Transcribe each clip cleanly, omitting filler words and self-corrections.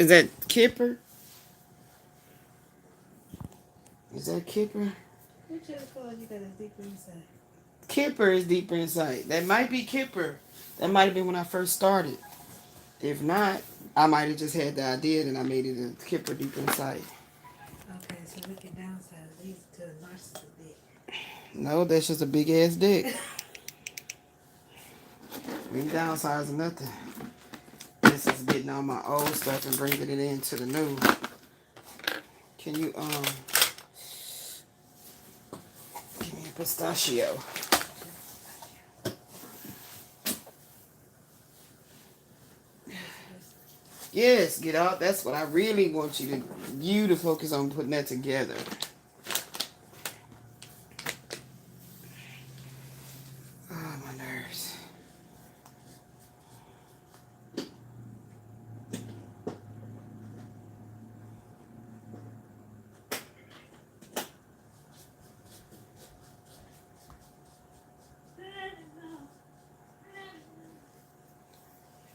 Is that Kipper? Is that Kipper? Who just told you that it's deeper inside? Kipper is deeper inside. That might be Kipper. That might have been when I first started. If not, I might have just had the idea and I made it a Kipper deep inside. Okay, so we can downsize these to a narcissist dick. No, that's just a big ass dick. We ain't downsizing nothing. This is getting all my old stuff and bringing it into the new. Can you give me a pistachio? Yes, get out. That's what I really want you to focus on putting that together. Oh, my nerves.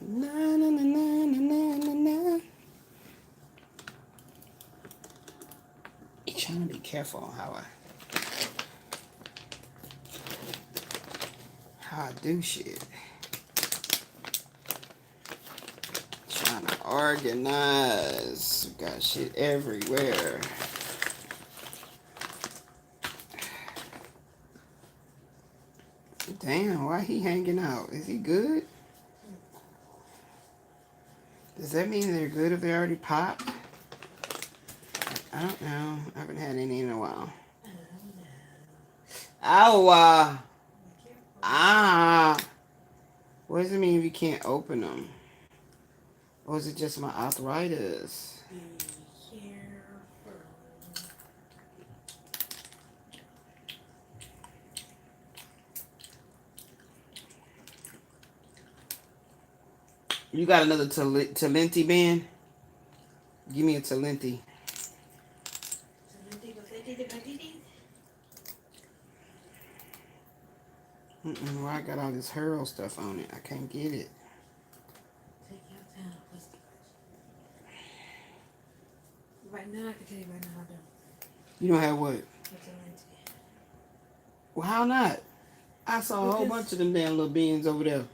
Na na na na na na na. Trying to be careful on how I do shit. Trying to organize. Got shit everywhere. Damn, why he hanging out? Is he good? Does that mean they're good if they already popped? I don't know. I haven't had any in a while. Ow! What does it mean if you can't open them? Or is it just my arthritis? Be careful. You got another Talenti band? Give me a Talenti. Why I got all this Hurl stuff on it? I can't get it. Take your time. Right now, I can tell you right now I don't. You don't have what? What's a lenti? Well, how not? I saw a whole bunch of them damn little beans over there.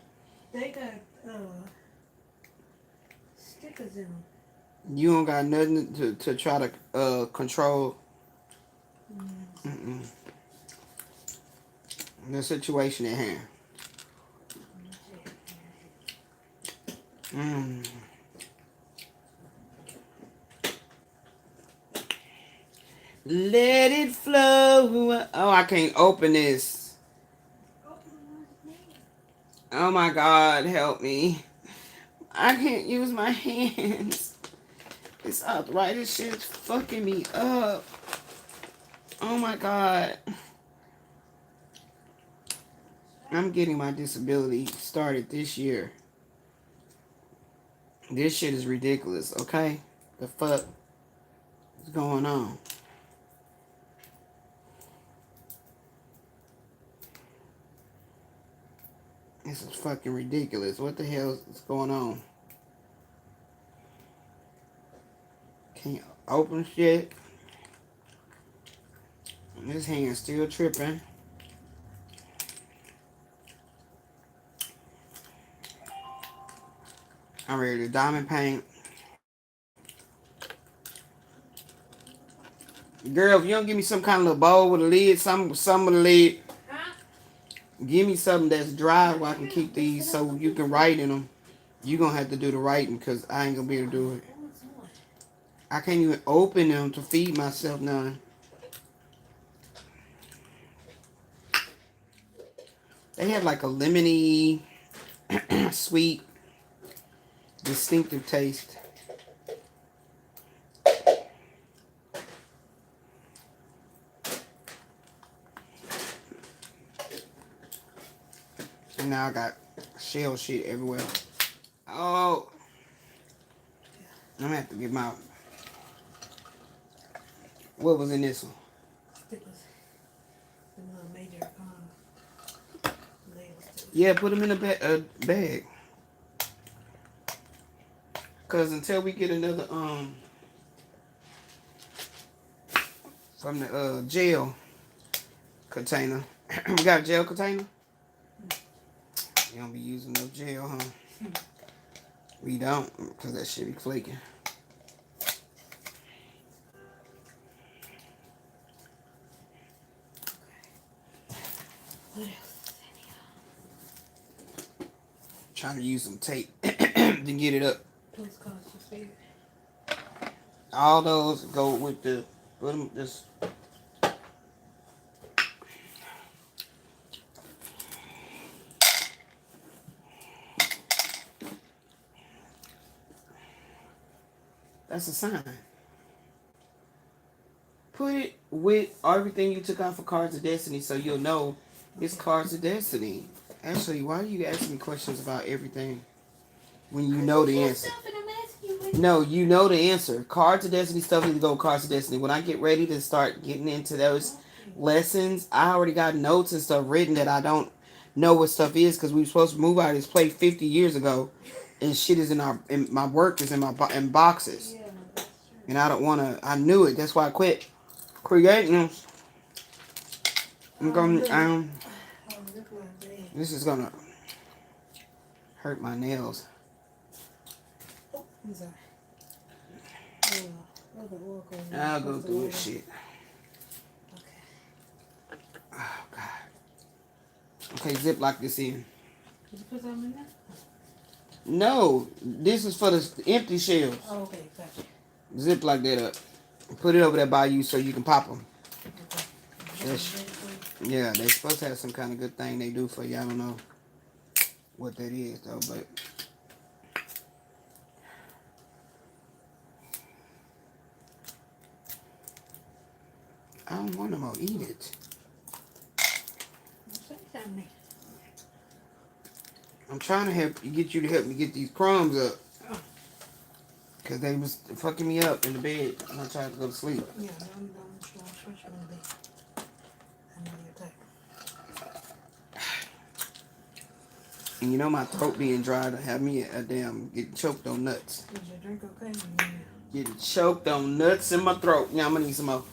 They got stickers in them. You don't got nothing to try to control the situation at hand. Let it flow. Oh, I can't open this. Oh my God, help me. I can't use my hands. This arthritis shit's fucking me up. Oh my God. I'm getting my disability started this year. This shit is ridiculous, okay? The fuck is going on? This is fucking ridiculous. What the hell is going on? Can't open shit. This hand's still tripping. I'm ready to diamond paint. Girl, if you don't give me some kind of little bowl with a lid, some with a lid, give me something that's dry where I can keep these so you can write in them. You're going to have to do the writing because I ain't going to be able to do it. I can't even open them to feed myself none. They have like a lemony, sweet, distinctive taste. And now I got shell shit everywhere. Oh. I'm going to have to get my... What was in this one? Stickers. The little major labels. Yeah, put them in a bag. Cause until we get another from the gel container, we got a gel container. You don't be using no gel, huh? We don't, cause that shit be flaking. What else? Trying to use some tape to get it up. Postcards your favorite. All those go with the put them just. That's a sign. Put it with everything you took out for Cards of Destiny so you'll know it's Cards of Destiny. Actually, why are you asking me questions about everything when you know the answer? No, you know the answer. Cards of Destiny stuff need to go with Cards of Destiny. When I get ready to start getting into those lessons, I already got notes and stuff written that I don't know what stuff is because we were supposed to move out of this place 50 years ago, and shit is in my work is in my in boxes, and I don't want to. I knew it. That's why I quit creating them. I'm going. This is gonna hurt my nails. I'll go through it, shit. Okay. Oh, God. Okay, ziplock this in. Did you put something in there? No, this is for the empty shells. Oh, okay, gotcha. Ziplock that up. Put it over there by you so you can pop them. Okay. Yeah, they're supposed to have some kind of good thing they do for you. I don't know what that is, though, but... I don't want them all. Eat it. I'm trying to get you to help me get these crumbs up. Because they was fucking me up in the bed when I tried to go to sleep. Yeah, I'm sure you want to be. I know your type. And you know my throat being dry to have me a damn getting choked on nuts. Is your drink okay? Yeah. Getting choked on nuts in my throat. Yeah, I'm gonna need some more.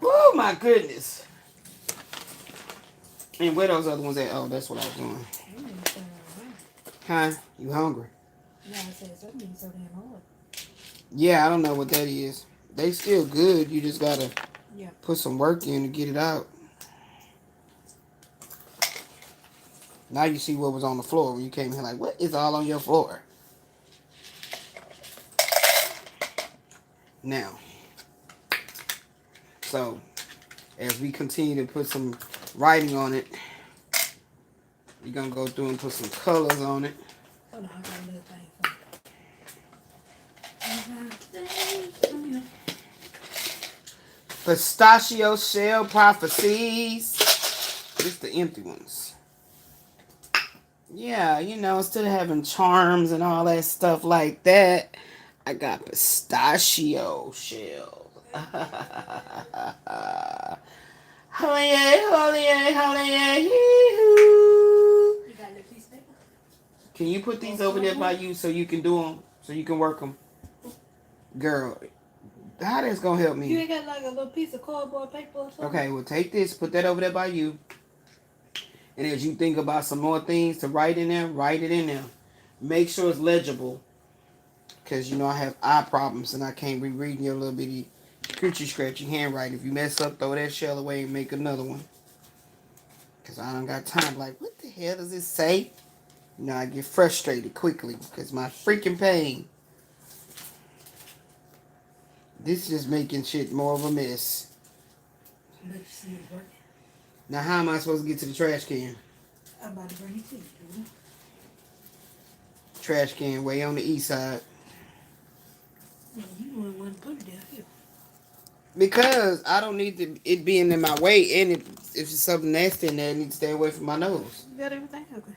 Oh my goodness. And where those other ones at? Oh, that's what I was doing. Huh? You hungry? Yeah, I said something so damn hard. Yeah, I don't know what that is. They still good. You just gotta Yeah. put some work in to get it out. Now you see what was on the floor when you came here. Like, what is all on your floor? Now, so as we continue to put some writing on it, we're gonna go through and put some colors on it. Hold on, I got a little thing for you. Pistachio shell prophecies. Just the empty ones. Yeah, you know, instead of having charms and all that stuff like that, I got pistachio shells. Holy yeah, holy yeah, holy yeah, You got a little piece of paper? Can you put these over there by you so you can do them, so you can work them? Girl, how that's gonna help me? You ain't got like a little piece of cardboard paper or something? Okay, well take this, put that over there by you. And as you think about some more things to write in there, write it in there. Make sure it's legible. Because, you know, I have eye problems and I can't be reading your little bitty scratchy handwriting. If you mess up, throw that shell away and make another one. Because I don't got time. Like, what the hell does it say? You know, I get frustrated quickly because my freaking pain. This is just making shit more of a mess. But you see it working. Now, how am I supposed to get to the trash can? I'm about to bring it to you, dude. Trash can way on the east side. Yeah, you wouldn't want to put it down here. Because I don't need it being in my way, and if it's something nasty in there, it needs to stay away from my nose. You got everything? Okay.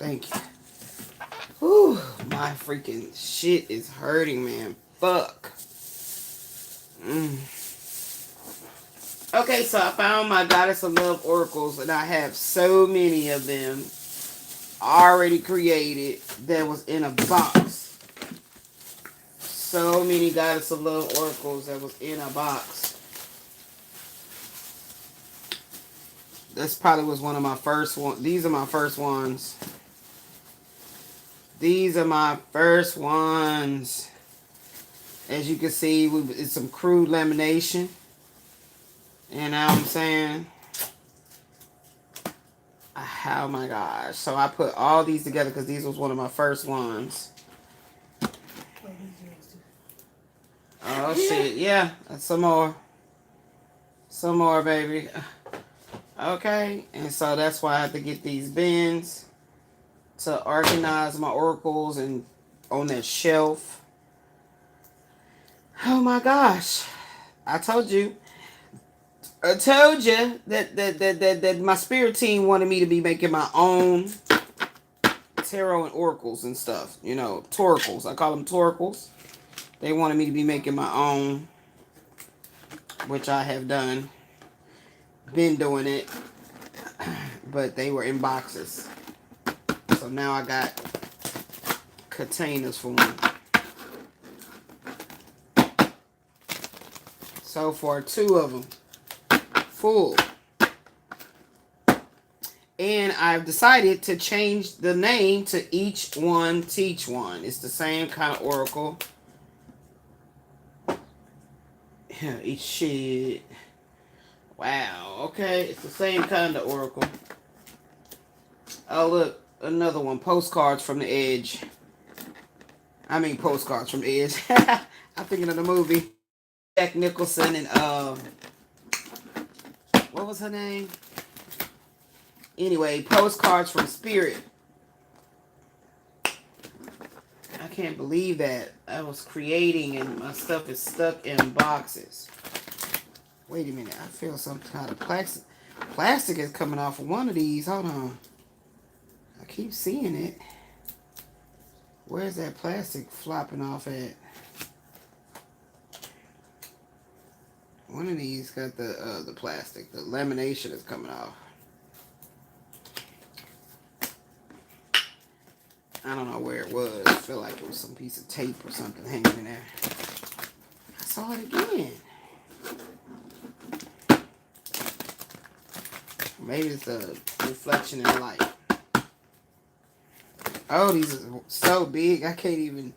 Thank you. Whew, my freaking shit is hurting, man. Fuck. Okay, so I found my Goddess of Love oracles, and I have so many of them. already created that was in a box. So many Goddess of Love oracles that was in a box. This probably was one of my first ones. These are my first ones. These are my first ones. As you can see, it's some crude lamination. You know what I'm saying? Oh my gosh. So I put all these together because these was one of my first ones. Oh shit. Yeah. Some more. Some more, baby. Okay. And so that's why I have to get these bins to organize my oracles and on that shelf. Oh my gosh. I told you that my spirit team wanted me to be making my own tarot and oracles and stuff. You know, toracles. I call them toracles. They wanted me to be making my own, which I have done. Been doing it. But they were in boxes. So now I got containers for one. So far, 2 of them full. And I've decided to change the name to Each One Teach One. It's the same kind of oracle. Each shit. Wow. Okay. It's the same kind of oracle. Oh, look. Another one. Postcards from the Edge. I mean, Postcards from the Edge. I'm thinking of the movie. Jack Nicholson and, what was her name? Anyway, Postcards from Spirit. I can't believe that. I was creating and my stuff is stuck in boxes. Wait a minute. I feel some kind of plastic. Plastic is coming off of one of these. Hold on. I keep seeing it. Where's that plastic flopping off at? One of these got the plastic. The lamination is coming off. I don't know where it was. I feel like it was some piece of tape or something hanging in there. I saw it again. Maybe it's a reflection in the light. Oh, these are so big. I can't even.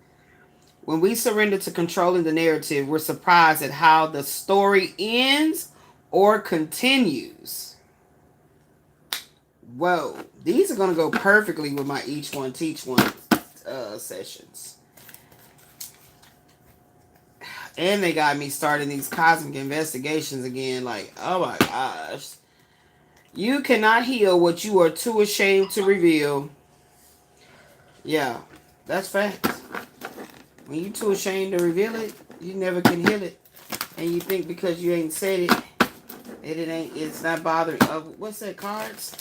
When we surrender to controlling the narrative, we're surprised at how the story ends or continues. Whoa. These are going to go perfectly with my Each One Teach One sessions. And they got me starting these cosmic investigations again. Like, oh my gosh. You cannot heal what you are too ashamed to reveal. Yeah, that's fact. When you too ashamed to reveal it, you never can heal it. And you think because you ain't said it, it's not bothering. What's that, cards?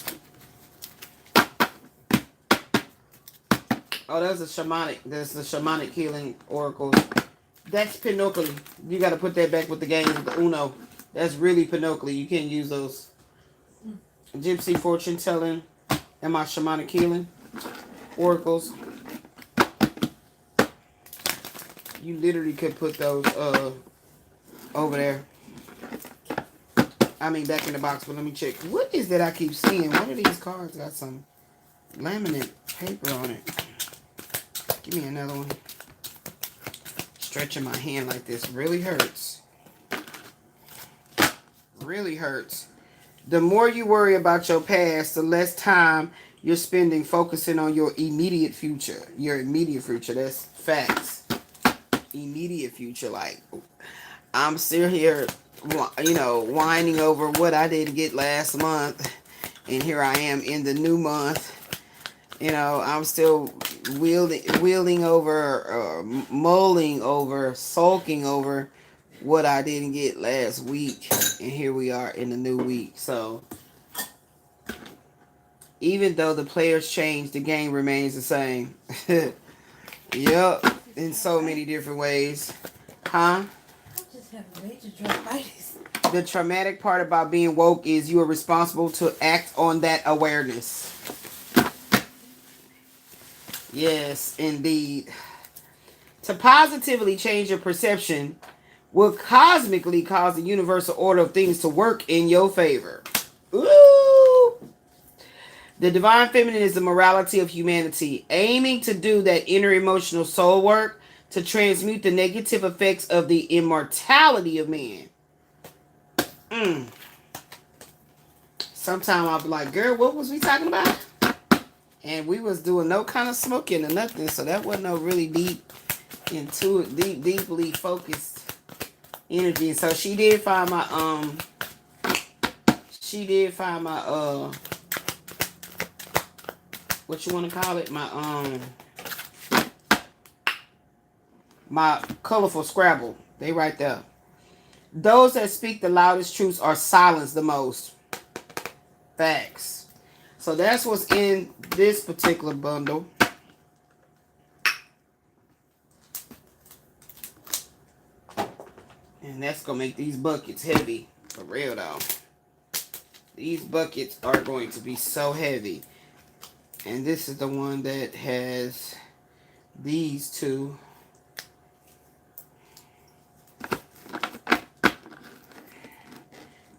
Oh, that's the shamanic healing oracle. That's Pinocchio. You got to put that back with the games with the Uno. That's really Pinocchio. You can't use those. Gypsy fortune telling and my shamanic healing oracles. You literally could put those over there. I mean back in the box, but let me check. What is that I keep seeing? One of these cards got some laminate paper on it. Give me another one. Stretching my hand like this really hurts. Really hurts. The more you worry about your past, the less time you're spending focusing on your immediate future. Your immediate future. That's facts. Immediate future. Like, I'm still here, whining over what I didn't get last month. And here I am in the new month. I'm still wielding over, mulling over, sulking over what I didn't get last week. And here we are in the new week. So, even though the players change, the game remains the same. Yep. In so many different ways. Huh? I just have major dramatitis. The traumatic part about being woke is you are responsible to act on that awareness. Yes, indeed. To positively change your perception will cosmically cause the universal order of things to work in your favor. Ooh! The divine feminine is the morality of humanity, aiming to do that inner emotional soul work to transmute the negative effects of the immortality of man. Sometimes I'll be like, girl, what was we talking about? And we was doing no kind of smoking or nothing, so that wasn't no really deeply focused energy. So she did find my what you want to call it, my colorful Scrabble. They right there. Those that speak the loudest truths are silenced the most. Facts. So that's what's in this particular bundle. And that's going to make these buckets heavy. For real, though. These buckets are going to be so heavy. And this is the one that has these two.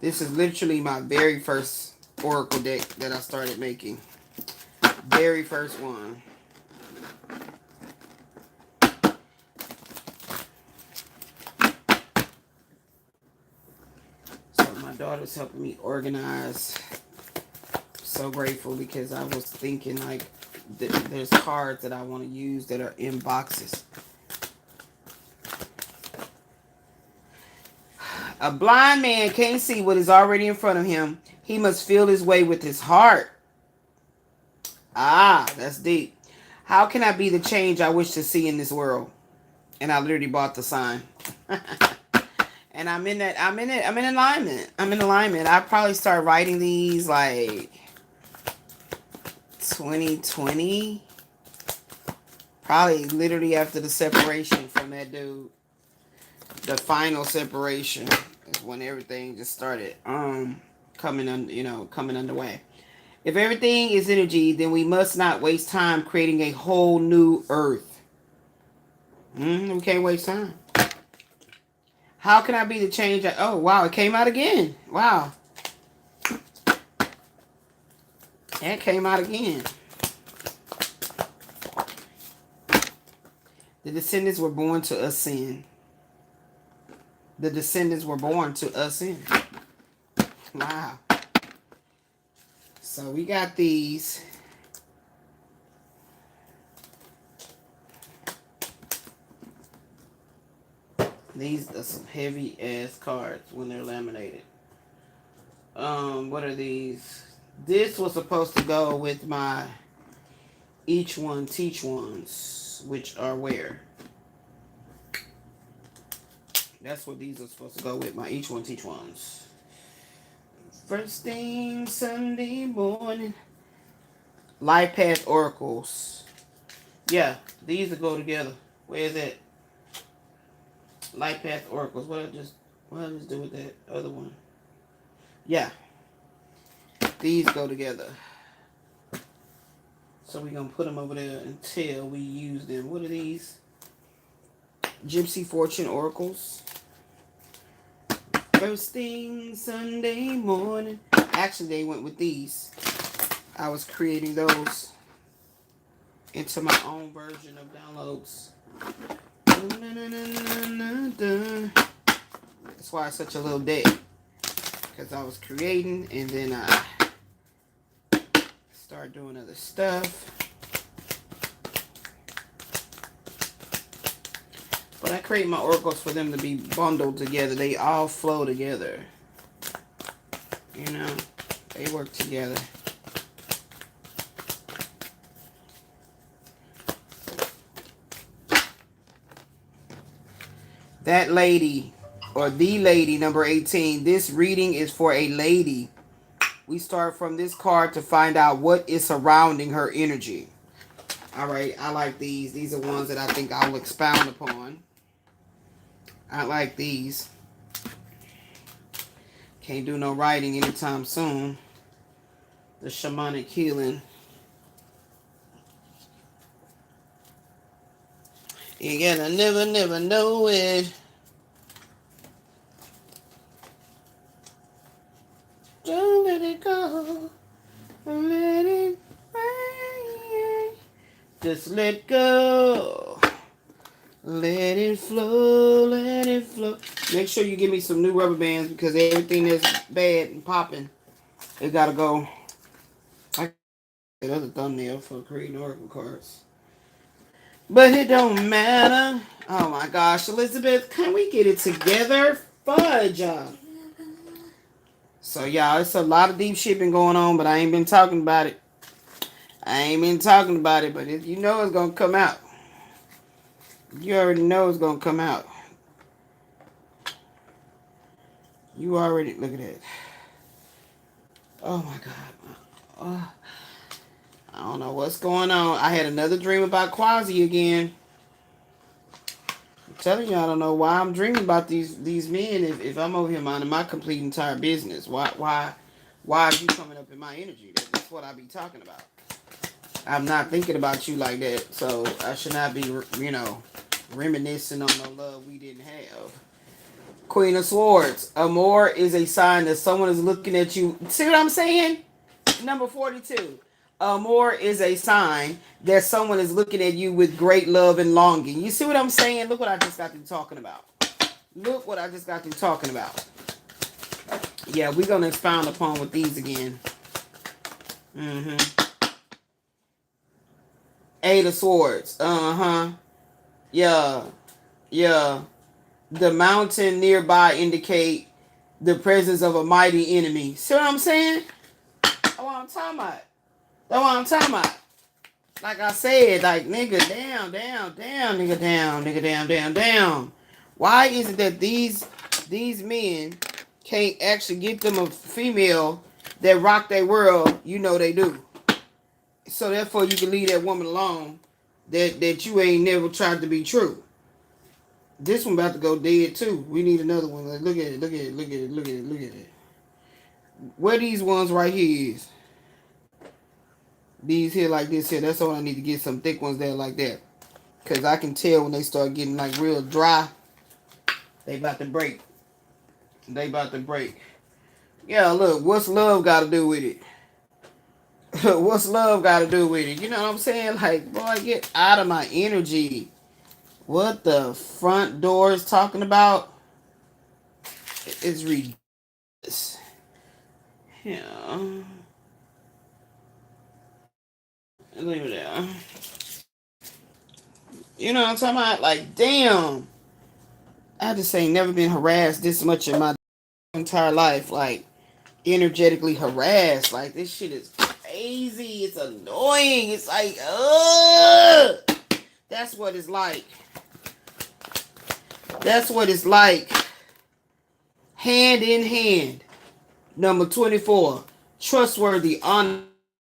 This is literally my very first Oracle deck that I started making. Very first one. So my daughter's helping me organize. So grateful because I was thinking like there's cards that I want to use that are in boxes. A blind man can't see what is already in front of him. He must feel his way with his heart. Ah, that's deep. How can I be the change I wish to see in this world? And I literally bought the sign. And I'm in alignment. I'm in alignment. I probably start writing these like 2020. Probably literally after the separation from that dude. The final separation is when everything just started coming underway. If everything is energy, then we must not waste time creating a whole new earth. We can't waste time. How can I be the change? Oh, wow, it came out again. Wow. It came out again. The descendants were born to ascend. The descendants were born to ascend. Wow. So we got these. These are some heavy ass cards when they're laminated. What are these? This was supposed to go with my each one teach ones, which are where? That's what these are supposed to go with, my each one teach ones. First thing Sunday morning. Life Path Oracles. Yeah, these will go together. Where is it? Life Path Oracles. What did I just do with that other one? Yeah. These go together. So we're going to put them over there until we use them. What are these? Gypsy Fortune Oracles. First thing Sunday morning. Actually, they went with these. I was creating those into my own version of downloads. That's why it's such a little deck. Because I was creating and then I start doing other stuff. But I create my oracles for them to be bundled together. They all flow together. You know, they work together. That lady, or the lady, number 18. This reading is for a lady. We start from this card to find out what is surrounding her energy. All right, I like these. These are ones that I think I will expound upon. I like these. Can't do no writing anytime soon. The shamanic healing. You gotta never, never know it. Don't let it go. Let it rain. Just let go. Let it flow. Let it flow. Make sure you give me some new rubber bands because everything that's bad and popping, it gotta go. I got another thumbnail for creating oracle cards. But it don't matter. Oh my gosh, Elizabeth, can we get it together? Fudge. So y'all, it's a lot of deep shit been going on, but I ain't been talking about it. But you know it's gonna come out. You already know it's gonna come out. You already look at that. Oh my god. Oh, I don't know what's going on. I had another dream about Quasi again. I'm telling you, I don't know why I'm dreaming about these men if I'm over here minding my complete entire business. Why are you coming up in my energy? That's what I be talking about. I'm not thinking about you like that, so I should not be, reminiscing on no love we didn't have. Queen of Swords. Amor is a sign that someone is looking at you. See what I'm saying? Number 42. Amor is a sign that someone is looking at you with great love and longing. You see what I'm saying? Look what I just got through talking about. Yeah, we're going to expound upon with these again. Eight of Swords. Yeah. The mountain nearby indicate the presence of a mighty enemy. See what I'm saying? That's what I'm talking about. Like I said, like, nigga, down, nigga, down. Why is it that these men can't actually get them a female that rock their world? You know they do. So therefore you can leave that woman alone that you ain't never tried to be true. This one about to go dead too. We need another one. Like, look at it. Where these ones right here is. These here like this here. That's all I need to get some thick ones there like that. Because I can tell when they start getting like real dry. They about to break. Yeah, look. What's love got to do with it? What's love got to do with it? You know what I'm saying? Like, boy, get out of my energy. What the front door is talking about is ridiculous. Yeah. Leave it there. You know what I'm talking about? Like, damn. I just ain't never been harassed this much in my entire life. Like, energetically harassed. Like, this shit is crazy. It's annoying. It's like, ugh. That's what it's like. Hand in hand. Number 24. Trustworthy, honest,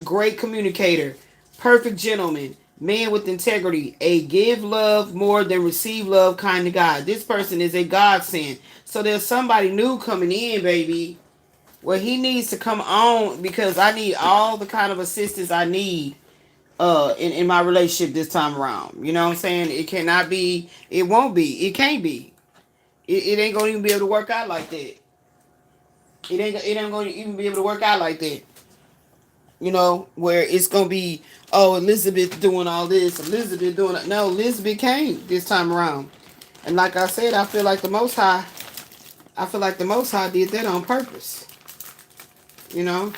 great communicator, perfect gentleman, man with integrity, a give love more than receive love kind of guy. This person is a godsend. So there's somebody new coming in, baby. Well, he needs to come on because I need all the kind of assistance I need in my relationship this time around. You know what I'm saying? It cannot be, it won't be, it can't be. It ain't gonna even be able to work out like that. It ain't gonna even be able to work out like that. You know, where it's gonna be, oh, Elizabeth doing all this, Elizabeth doing it. No, Elizabeth came this time around. And like I said, I feel like the Most High did that on purpose. You know?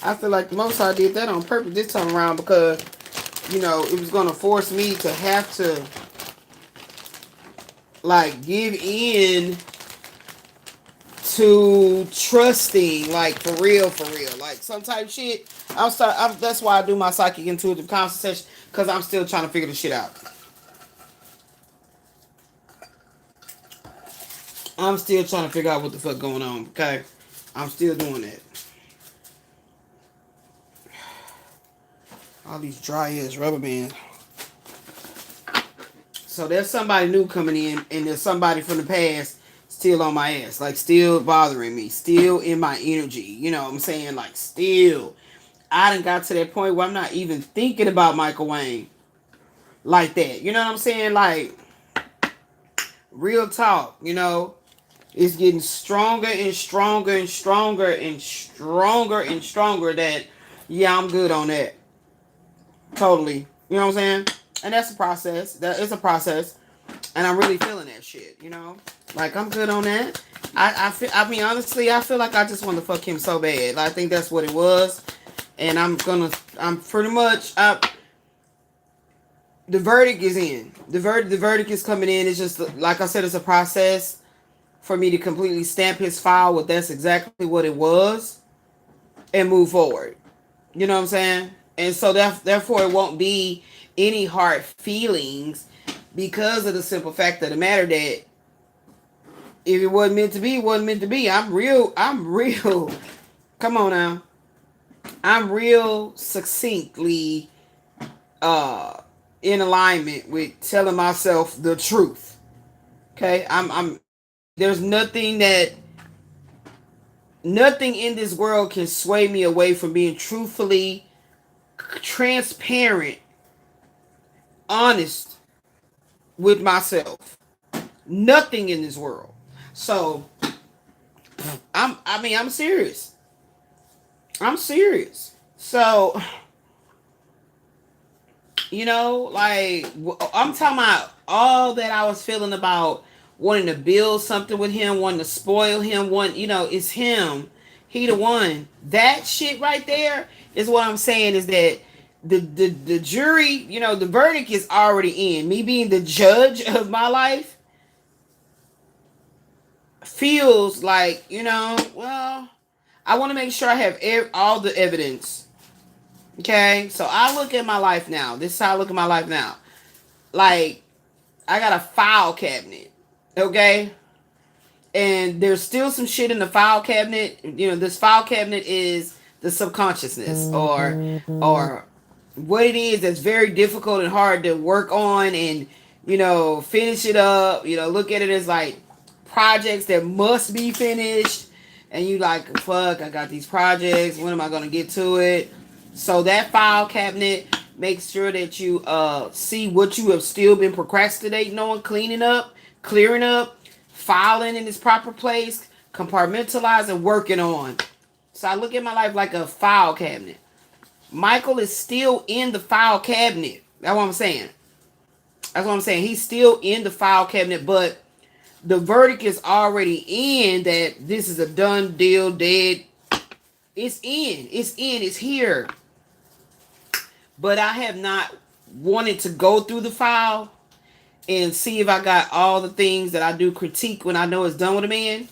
I feel like the Most High did that on purpose this time around because, you know, it was gonna force me to have to like give in to trusting, like for real, like some type of shit. That's why I do my psychic intuitive consultation because I'm still trying to figure the shit out. I'm still trying to figure out what the fuck going on. Okay, I'm still doing that. All these dry ass rubber bands. So there's somebody new coming in, and there's somebody from the past still on my ass, like still bothering me, still in my energy. You know what I'm saying? Like still. I done got to that point where I'm not even thinking about Michael Wayne. like that. You know what I'm saying? Like, real talk, you know. It's getting stronger and stronger and stronger and stronger and stronger that, yeah, I'm good on that. Totally. You know what I'm saying? And that's a process. That is a process. And I'm really feeling that shit, you know? Like, I'm good on that. I mean, honestly, I feel like I just want to fuck him so bad. I think that's what it was. And I'm pretty much, the verdict is in. The verdict is coming in. It's just, like I said, it's a process for me to completely stamp his file with that's exactly what it was and move forward. You know what I'm saying? And so therefore it won't be any hard feelings because of the simple fact of the matter that if it wasn't meant to be, it wasn't meant to be. I'm real, come on now. I'm real succinctly in alignment with telling myself the truth. Okay? I'm there's nothing in this world can sway me away from being truthfully transparent, honest with myself. Nothing in this world. So I'm serious. I'm serious. So, you know, like, I'm talking about all that I was feeling about wanting to build something with him, wanting to spoil him, you know, it's him. He the one. That shit right there is what I'm saying is that the jury, you know, the verdict is already in. Me being the judge of my life feels like, you know, well, I want to make sure I have all the evidence. Okay? So I look at my life now. This is how I look at my life now. Like, I got a file cabinet. Okay? And there's still some shit in the file cabinet. You know, this file cabinet is the subconsciousness or what it is that's very difficult and hard to work on and, you know, finish it up. You know, look at it as like projects that must be finished. And you like, fuck, I got these projects. When am I going to get to it? So that file cabinet makes sure that you see what you have still been procrastinating on, cleaning up, clearing up, filing in its proper place, compartmentalizing, working on. So I look at my life like a file cabinet. Michael is still in the file cabinet. That's what I'm saying. That's what I'm saying. He's still in the file cabinet, but the verdict is already in that this is a done deal, dead. It's in. It's in. It's here. But I have not wanted to go through the file and see if I got all the things that I do critique when I know it's done with a man.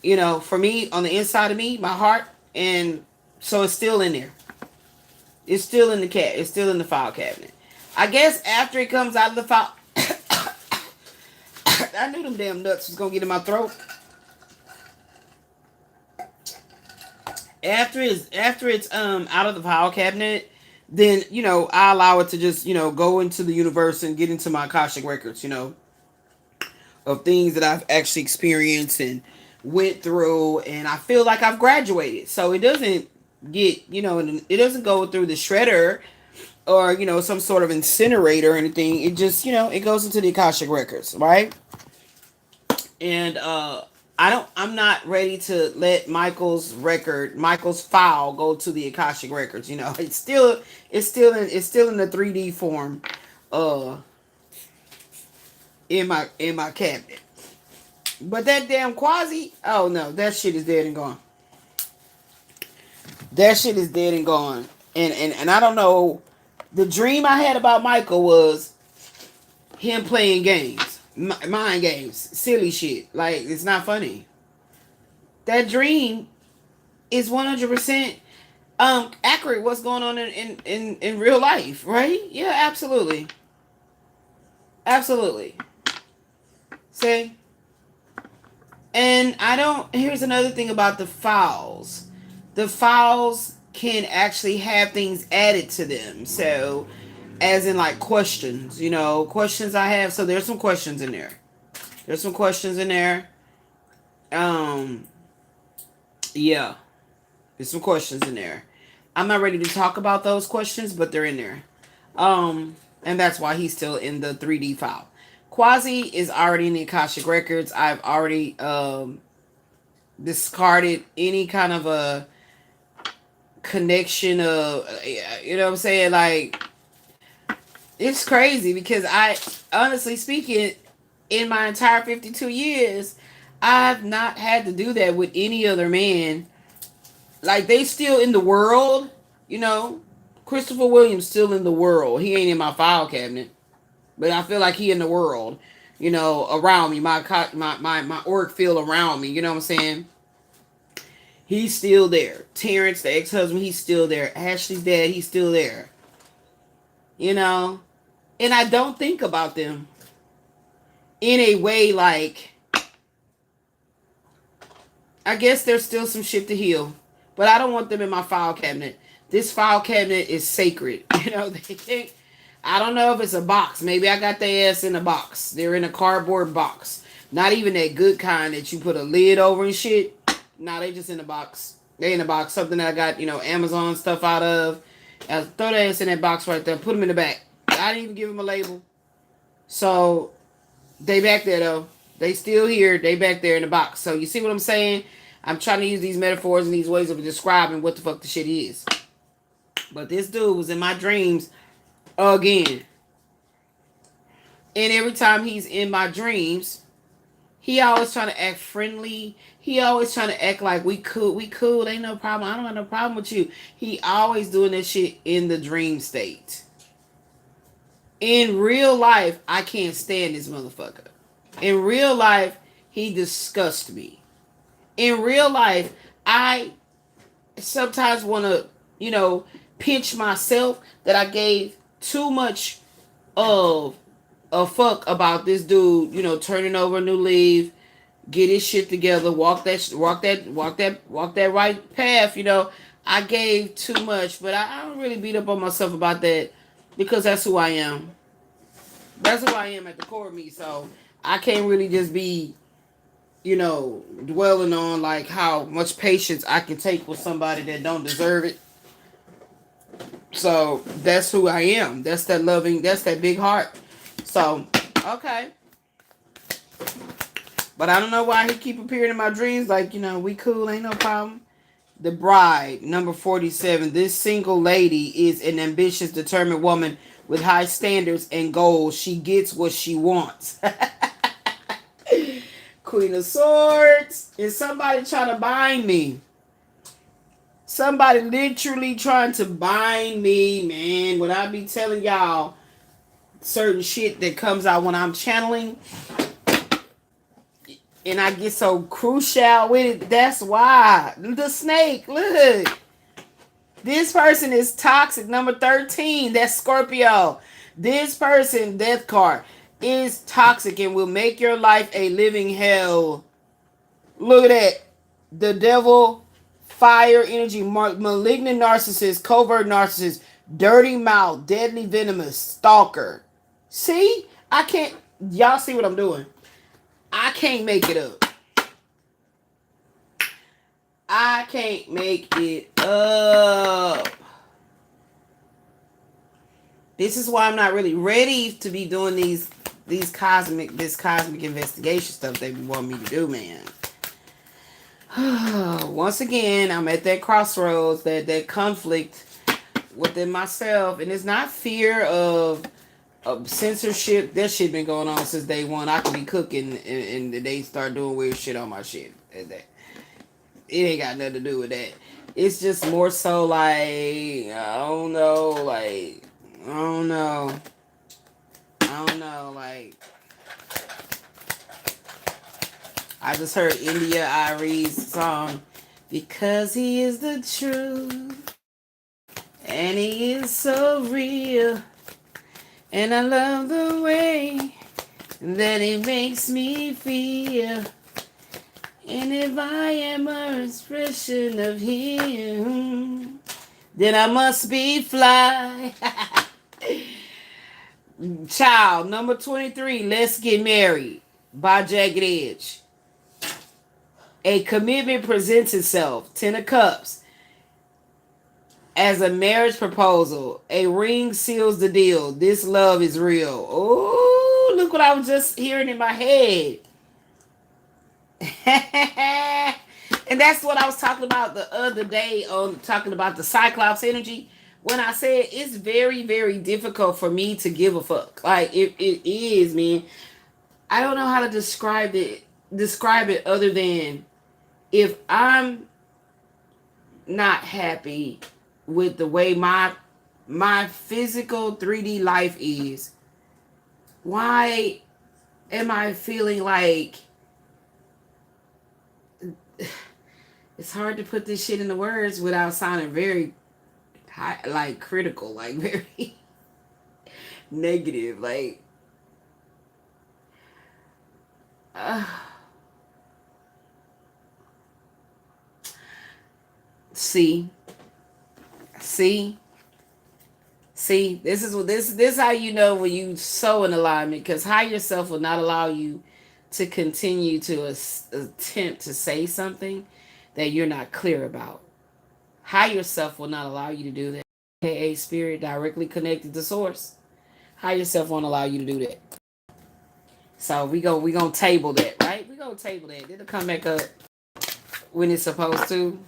You know, for me, on the inside of me, my heart. And so it's still in there. It's still in the it's still in the file cabinet. I guess after it comes out of the file, I knew them damn nuts was gonna get in my throat. After it's out of the file cabinet, then, you know, I allow it to just, you know, go into the universe and get into my Akashic records, you know, of things that I've actually experienced and went through, and I feel like I've graduated. So it doesn't get, you know, it doesn't go through the shredder or, you know, some sort of incinerator or anything. It just, you know, it goes into the Akashic records, right? And I'm not ready to let Michael's file go to the Akashic records. You know, it's still in the 3D form, in my cabinet. But that damn Quasi, oh no, that shit is dead and gone. That shit is dead and gone. And I don't know. The dream I had about Michael was him playing games, mind games, silly shit. Like, it's not funny. That dream is 100% accurate. What's going on in real life, right? Yeah, absolutely, absolutely. See, and I don't. Here's another thing about the files. The files can actually have things added to them. So, as in like questions, you know, questions I have. So there's some questions in there. There's some questions in there. Yeah, there's some questions in there. I'm not ready to talk about those questions, but they're in there. And that's why he's still in the 3D file. Quasi is already in the Akashic Records. I've already discarded any kind of a connection of, you know what I'm saying? Like, it's crazy because I, honestly speaking, in my entire 52 years, I've not had to do that with any other man. Like, they still in the world, you know. Christopher Williams still in the world. He ain't in my file cabinet, but I feel like he in the world, you know, around me. My auric field around me. You know what I'm saying? He's still there. Terrence, the ex-husband, he's still there. Ashley's dad, he's still there. You know, and I don't think about them in a way like, I guess there's still some shit to heal, but I don't want them in my file cabinet. This file cabinet is sacred. You know, they think, I don't know if it's a box. Maybe I got their ass in a box. They're in a cardboard box. Not even that good kind that you put a lid over and shit. Nah, they just in a box. They in a box. Something that I got, you know, Amazon stuff out of. I throw their ass in that box right there. Put them in the back. I didn't even give them a label. So, they back there though. They still here. They back there in the box. So, you see what I'm saying? I'm trying to use these metaphors and these ways of describing what the fuck the shit is. But this dude was in my dreams again. And every time he's in my dreams, he always trying to act friendly. He always trying to act like we cool, ain't no problem. I don't have no problem with you. He always doing this shit in the dream state. In real life, I can't stand this motherfucker. In real life, he disgusts me. In real life, I sometimes want to, you know, pinch myself that I gave too much of a fuck about this dude, you know, turning over a new leaf, get his shit together, walk that right path, you know. I gave too much, but I don't really beat up on myself about that because that's who I am. That's who I am at the core of me. So I can't really just be, you know, dwelling on like how much patience I can take with somebody that don't deserve it. So that's who I am. That's that loving, that's that big heart. So, okay. But I don't know why he keep appearing in my dreams like, you know, we cool, ain't no problem. The Bride, number 47. This single lady is an ambitious, determined woman with high standards and goals. She gets what she wants. Queen of Swords. Is somebody trying to bind me? Somebody literally trying to bind me, man. When I be telling y'all certain shit that comes out when I'm channeling, and I get so crucial with it, that's why. The snake, look. This person is toxic. Number 13, that's Scorpio. This person, death card, is toxic and will make your life a living hell. Look at that. The devil, fire energy, malignant narcissist, covert narcissist, dirty mouth, deadly venomous, stalker. See? I can't. Y'all see what I'm doing? I can't make it up. I can't make it up. This is why I'm not really ready to be doing this cosmic investigation stuff they want me to do, man. Once again, I'm at that crossroads, that conflict within myself, and it's not fear of censorship. That shit been going on since day one. I could be cooking and they start doing weird shit on my shit. It ain't got nothing to do with that. It's just more so like, I don't know, like, like, I just heard India Arie's song, Because He Is the Truth, and He is so real, and I love the way that He makes me feel. And if I am an expression of Him, then I must be fly. Child, number 23, Let's Get Married by Jagged Edge. A commitment presents itself. 10 of Cups. as a marriage proposal. A ring seals the deal. This love is real. Oh, look what I was just hearing in my head. And that's what I was talking about the other day on talking about the Cyclops energy. When I said it's very, very difficult for me to give a fuck. Like it is, man. I don't know how to describe it other than if I'm not happy with the way my physical 3D life is, why am I feeling like it's hard to put this shit into words without sounding very high, like critical, like very negative, like uh, see see see this is what this how you know when you so in alignment, because higher self will not allow you to continue to attempt to say something that you're not clear about. Higher self will not allow you to do that. AKA spirit directly connected to source. Higher self won't allow you to do that. So we gonna table that, right? We gonna table that. It'll come back up when it's supposed to.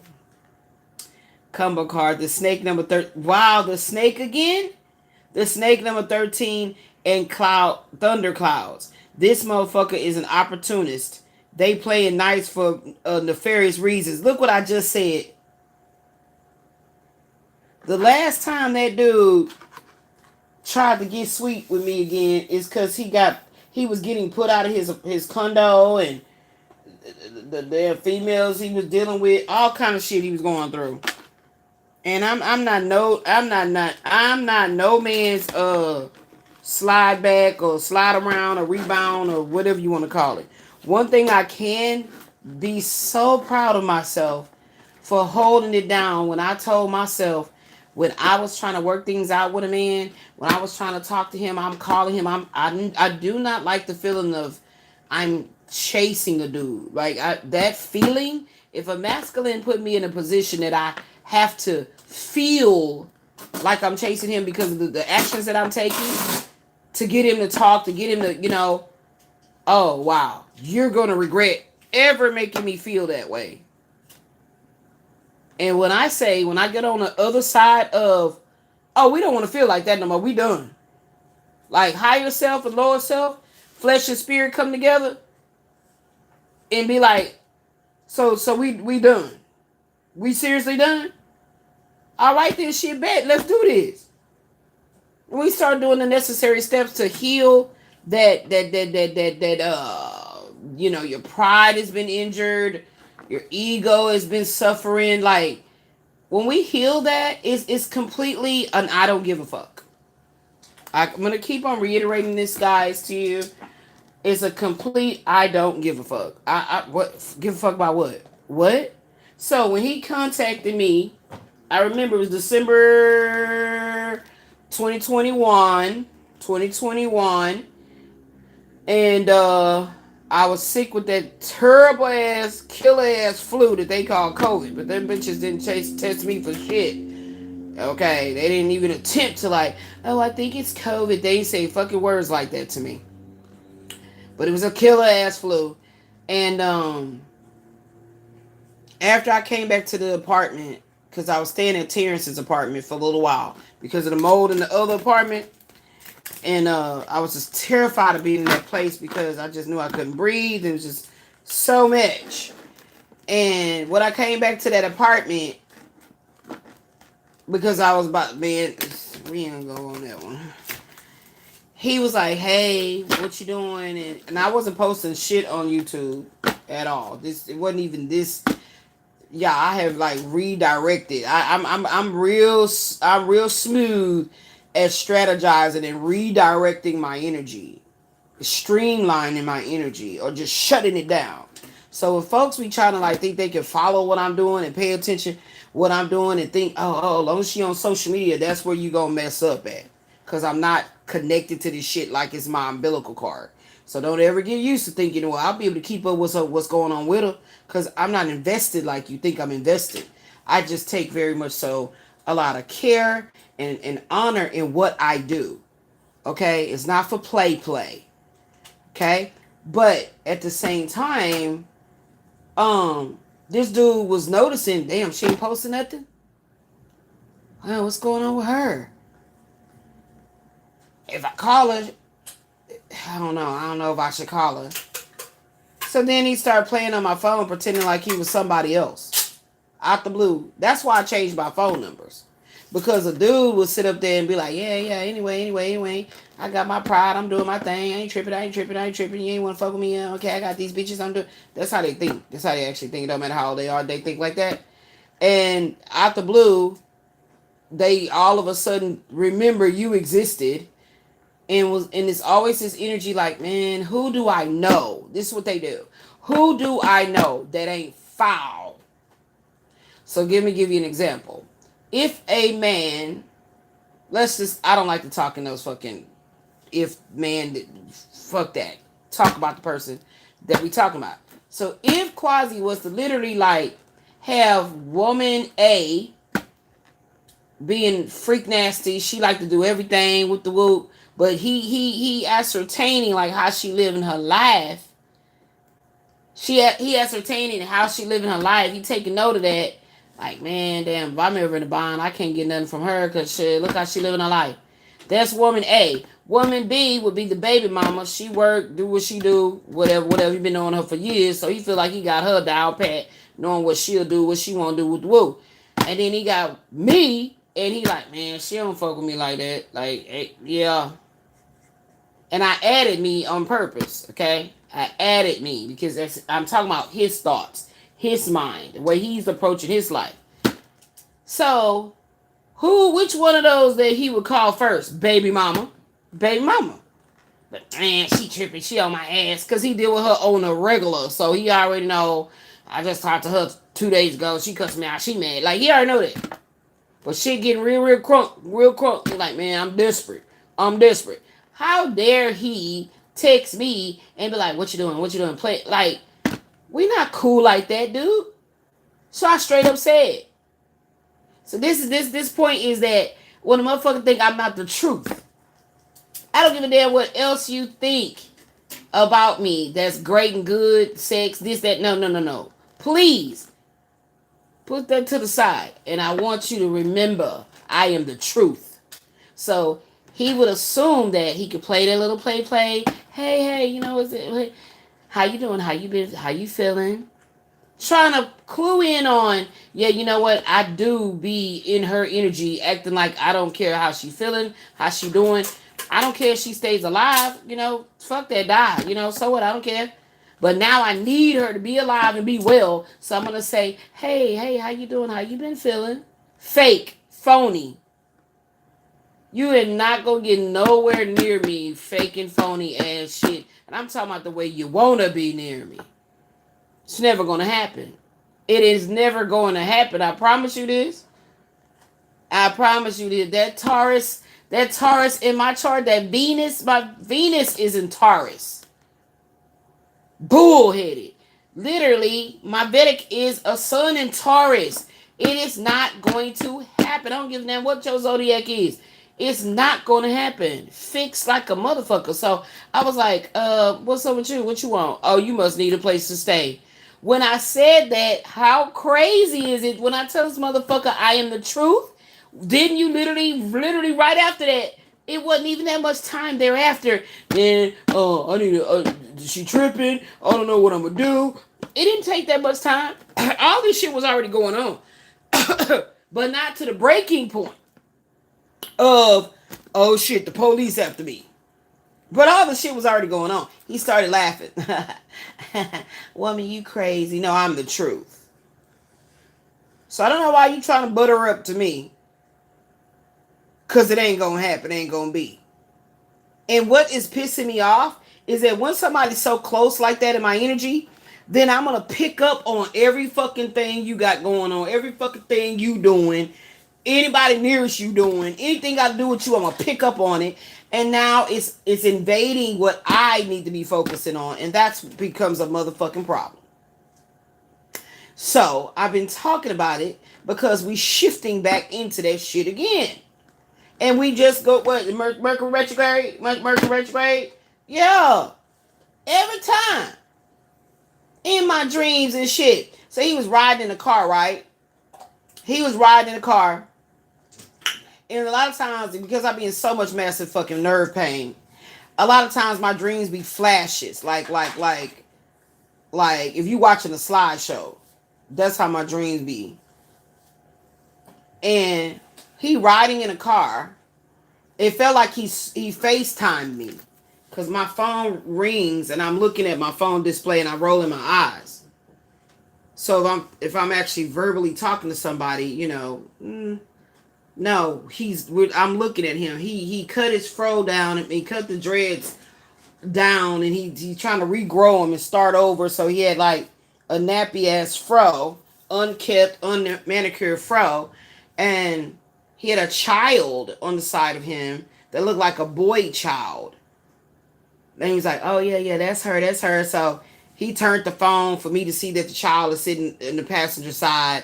Combo card, the snake number 13. Wow, the snake again? The snake number 13 and thunder clouds. This motherfucker is an opportunist. They playing nice for nefarious reasons. Look what I just said. The last time that dude tried to get sweet with me again is because he was getting put out of his condo, and the females he was dealing with, all kind of shit he was going through. And I'm not no man's slide back or slide around or rebound or whatever you want to call it. One thing I can be so proud of myself for holding it down when I told myself, when I was trying to work things out with a man, when I was trying to talk to him, I'm calling him. I do not like the feeling of I'm chasing a dude. Like that feeling, if a masculine put me in a position that I have to feel like I'm chasing him because of the actions that I'm taking to get him to talk, to get him to, oh, wow, you're going to regret ever making me feel that way. And when I get on the other side of, oh, we don't want to feel like that no more, we done. Like higher self and lower self, flesh and spirit come together and be like, so we done. We seriously done? All right, then shit, bet. Let's do this. We start doing the necessary steps to heal that your pride has been injured, your ego has been suffering. Like when we heal that, it's completely an I don't give a fuck. I'm gonna keep on reiterating this, guys, to you. It's a complete I don't give a fuck. I what give a fuck about what? What? So when he contacted me, I remember it was December 2021, and I was sick with that terrible ass, killer ass flu that they call COVID, but them bitches didn't test me for shit. Okay, they didn't even attempt to like, oh, I think it's COVID. They didn't say fucking words like that to me. But it was a killer ass flu. And after I came back to the apartment, because I was staying at Terrence's apartment for a little while because of the mold in the other apartment. And I was just terrified of being in that place because I just knew I couldn't breathe. It was just so much. And when I came back to that apartment, because I was about, man, we ain't gonna go on that one. He was like, hey, what you doing? And I wasn't posting shit on YouTube at all. It wasn't even this. Yeah, I have like redirected. I'm real smooth at strategizing and redirecting my energy, streamlining my energy, or just shutting it down. So if folks be trying to like think they can follow what I'm doing and pay attention what I'm doing and think, as long as she on social media, that's where you gonna mess up at. Cause I'm not connected to this shit like it's my umbilical cord. So don't ever get used to thinking, well, I'll be able to keep up with what's going on with her. Because I'm not invested like you think I'm invested. I just take very much so a lot of care and honor in what I do. Okay? It's not for play. Okay? But at the same time, this dude was noticing, damn, she ain't posting nothing. Well, what's going on with her? If I call her, I don't know. I don't know if I should call her. So then he started playing on my phone, pretending like he was somebody else. Out the blue. That's why I changed my phone numbers. Because a dude would sit up there and be like, yeah, anyway. I got my pride. I'm doing my thing. I ain't tripping. You ain't want to fuck with me. Okay, I got these bitches. I'm doing. That's how they think. That's how they actually think. It don't matter how old they are. They think like that. And out the blue, they all of a sudden remember you existed. And it's always this energy like, man, who do I know? This is what they do. Who do I know that ain't foul? So give you an example. If a man, I don't like to talk in those fucking, fuck that. Talk about the person that we talking about. So if Quasi was to literally like have woman A being freak nasty, she like to do everything with the whoop, but he ascertaining like how she living her life. He ascertaining how she living her life. He taking note of that. Like, man, damn, if I'm ever in a bond, I can't get nothing from her because shit, look how she living her life. That's woman A. Woman B would be the baby mama. She work, do what she do, whatever. He been knowing her for years, so he feel like he got her down pat, knowing what she'll do, what she want to do with the woo. And then he got me, and he like, man, she don't fuck with me like that. Like, hey, yeah. And I added me on purpose, okay? I added me because I'm talking about his thoughts, his mind, the way he's approaching his life. So, which one of those that he would call first? Baby mama. Baby mama. But man, she tripping. She on my ass because he deal with her on a regular. So he already know. I just talked to her 2 days ago. She cussed me out. She mad. Like, he already know that. But shit getting real crunk. He's like, man, I'm desperate. How dare he text me and be like, what you doing? Play. Like, we not cool like that, dude. So I straight up said. So this point is that when a motherfucker think I'm not the truth, I don't give a damn what else you think about me. That's great and good, sex, this, that. No. Please put that to the side. And I want you to remember I am the truth. So he would assume that he could play that little play. Hey, is it? How you doing? How you been? How you feeling? Trying to clue in on, yeah, you know what? I do be in her energy, acting like I don't care how she feeling, how she doing. I don't care if she stays alive. Fuck that, die. So what? I don't care. But now I need her to be alive and be well. So I'm gonna say, hey, how you doing? How you been feeling? Fake, phony. You are not gonna get nowhere near me, fake and phony ass shit. And I'm talking about the way you wanna be near me. It's never gonna happen. It is never going to happen. I promise you this. I promise you this. That Taurus in my chart, my Venus is in Taurus. Bullheaded. Literally, my Vedic is a sun in Taurus. It is not going to happen. I don't give a damn what your zodiac is. It's not going to happen. Fixed like a motherfucker. So I was like, what's up with you? What you want? Oh, you must need a place to stay. When I said that, how crazy is it when I tell this motherfucker I am the truth? Didn't you literally right after that, it wasn't even that much time thereafter. Man, I need she tripping. I don't know what I'm going to do. It didn't take that much time. All this shit was already going on. But not to the breaking point of, oh shit, the police after me. But all the shit was already going on. He started laughing. Woman, you crazy. No, I'm the truth. So I don't know why you trying to butter up to me. Because it ain't going to happen. It ain't going to be. And what is pissing me off is that when somebody's so close like that in my energy, then I'm going to pick up on every fucking thing you got going on. Every fucking thing you doing. Anybody nearest you doing. Anything got to do with you, I'm going to pick up on it. And now it's invading what I need to be focusing on. And that becomes a motherfucking problem. So I've been talking about it because we shifting back into that shit again. And we just go, what, Mercury retrograde? Mercury retrograde? Yeah. Every time. In my dreams and shit. So he was riding in the car, right? He was riding in the car. And a lot of times, because I be in so much massive fucking nerve pain, a lot of times my dreams be flashes. Like if you watching a slideshow, that's how my dreams be. And he riding in a car. It felt like he FaceTimed me. Because my phone rings and I'm looking at my phone display and I'm rolling my eyes. So if I'm actually verbally talking to somebody, you know, no, I'm looking at him. He cut his fro down and he cut the dreads down and he's trying to regrow them and start over. So he had like a nappy ass fro, unkept, unmanicured fro, and he had a child on the side of him that looked like a boy child. And he was like, "Oh yeah, that's her." So he turned the phone for me to see that the child is sitting in the passenger side,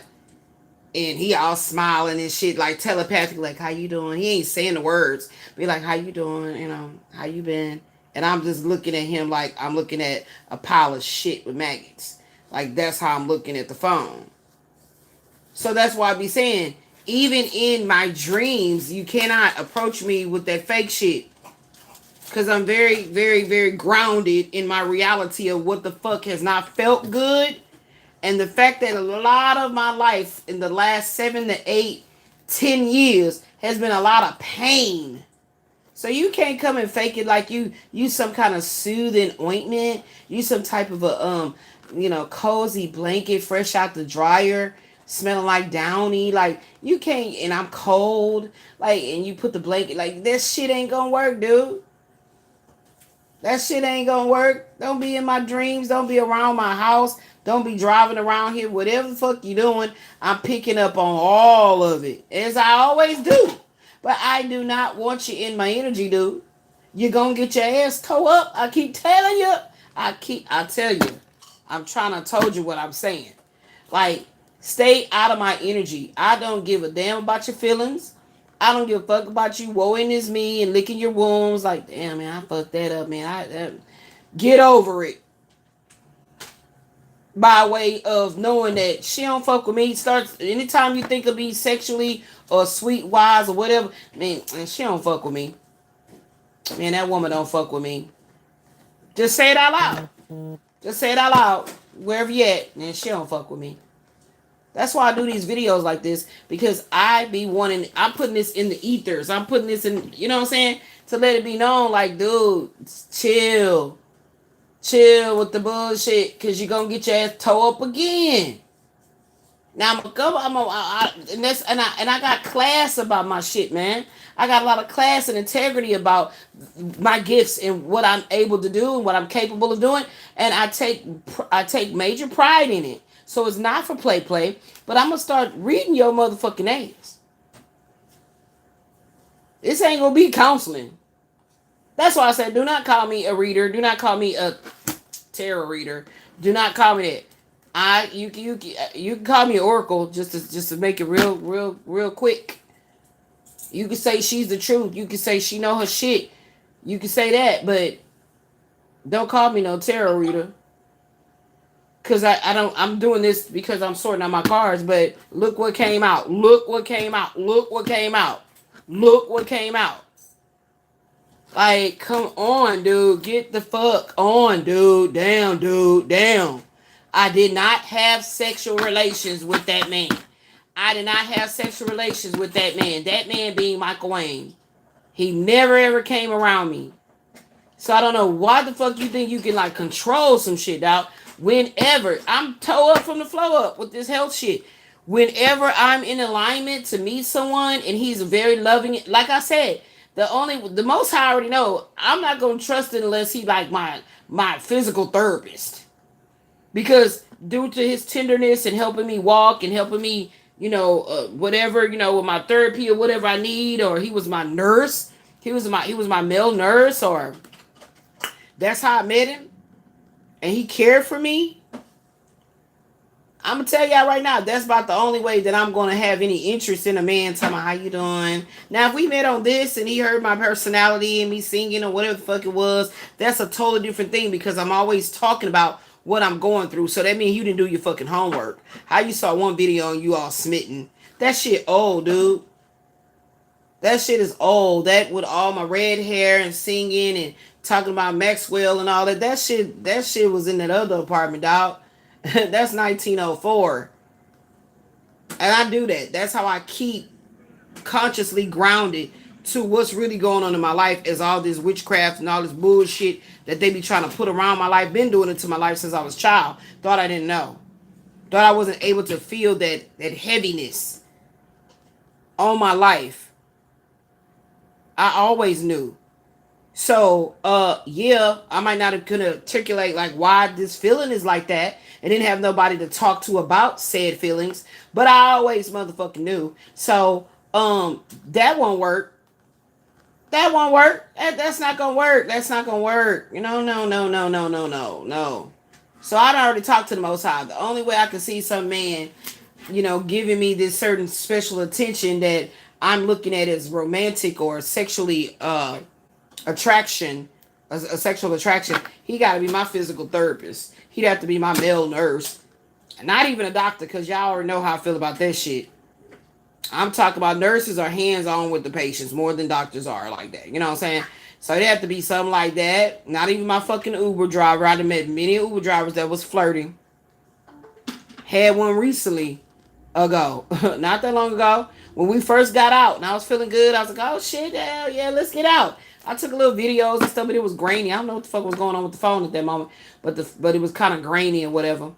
and he all smiling and shit, like telepathically, like, "How you doing?" He ain't saying the words, be like, "How you doing? You know, how you been?" And I'm just looking at him like I'm looking at a pile of shit with maggots. Like that's how I'm looking at the phone. So that's why I be saying, even in my dreams, you cannot approach me with that fake shit. Because I'm very, very, very grounded in my reality of what the fuck has not felt good. And the fact that a lot of my life in the last 7 to 8, 10 years has been a lot of pain. So you can't come and fake it like you some kind of soothing ointment. You some type of a cozy blanket fresh out the dryer, smelling like Downy. Like you can't, and I'm cold. Like, and you put the blanket, like this shit ain't gonna work, dude. That shit ain't gonna work. Don't be in my dreams. Don't be around my house. Don't be driving around here. Whatever the fuck you doing, I'm picking up on all of it. As I always do. But I do not want you in my energy, dude. You're gonna get your ass towed up. I keep telling you. I tell you. I'm trying to told you what I'm saying. Like, stay out of my energy. I don't give a damn about your feelings. I don't give a fuck about you woeing is me and licking your wounds. Like, damn, man, I fucked that up, man. Get over it. By way of knowing that she don't fuck with me. Starts anytime you think of me sexually or sweet wise or whatever, man, she don't fuck with me. Man, that woman don't fuck with me. Just say it out loud. Just say it out loud. Wherever you at, man, she don't fuck with me. That's why I do these videos like this, because I'm putting this in the ethers. I'm putting this in, you know what I'm saying? To let it be known, like, dude, chill. Chill with the bullshit, because you're going to get your ass towed up again. Now, I got class about my shit, man. I got a lot of class and integrity about my gifts and what I'm able to do and what I'm capable of doing. And I take major pride in it. So it's not for play, but I'm going to start reading your motherfucking names. This ain't going to be counseling. That's why I said, do not call me a reader. Do not call me a tarot reader. Do not call me that. You can call me Oracle just to make it real quick. You can say she's the truth. You can say she know her shit. You can say that, but don't call me no tarot reader. Cause I'm doing this because I'm sorting out my cards, but look what came out. Look what came out. Look what came out. Look what came out. Like, come on, dude. Get the fuck on, dude. Down, dude. Down. I did not have sexual relations with that man. I did not have sexual relations with that man. That man being Michael Wayne. He never ever came around me. So I don't know why the fuck you think you can like control some shit, dog. Whenever I'm toe up from the flow up with this health shit. Whenever I'm in alignment to meet someone and he's very loving, like I said, the most I already know, I'm not gonna trust it unless he like my physical therapist. Because due to his tenderness and helping me walk and helping me, whatever, with my therapy or whatever I need, or he was my nurse, he was my male nurse, or that's how I met him, and he cared for me. I'm gonna tell y'all right now, that's about the only way that I'm gonna have any interest in a man talking about how you doing. Now, if we met on this and he heard my personality and me singing or whatever the fuck it was, that's a totally different thing because I'm always talking about what I'm going through. So that means you didn't do your fucking homework. How you saw one video and you all smitten. That shit old, dude. That shit is old. That with all my red hair and singing and talking about Maxwell and all that. That shit was in that other apartment, dog. That's 1904. And I do that. That's how I keep consciously grounded to what's really going on in my life is all this witchcraft and all this bullshit that they be trying to put around my life. Been doing it to my life since I was a child. Thought I didn't know. Thought I wasn't able to feel that heaviness on my life. I always knew. So, yeah, I might not have could articulate like why this feeling is like that and didn't have nobody to talk to about said feelings, but I always motherfucking knew. So, that won't work. That won't work. That's not gonna work. That's not gonna work. You know, no, no, no, no, no, no, no. So I'd already talked to the Most High. The only way I can see some man, giving me this certain special attention that I'm looking at as romantic or sexually attraction, a sexual attraction, he got to be my physical therapist. He'd have to be my male nurse. Not even a doctor, because y'all already know how I feel about that shit. I'm talking about nurses are hands-on with the patients more than doctors are like that. You know what I'm saying? So it have to be something like that. Not even my fucking Uber driver. I've met many Uber drivers that was flirting. Had one recently ago. Not that long ago. When we first got out and I was feeling good, I was like, oh shit, hell yeah, let's get out. I took a little videos and stuff, but it was grainy. I don't know what the fuck was going on with the phone at that moment. But it was kind of grainy and whatever.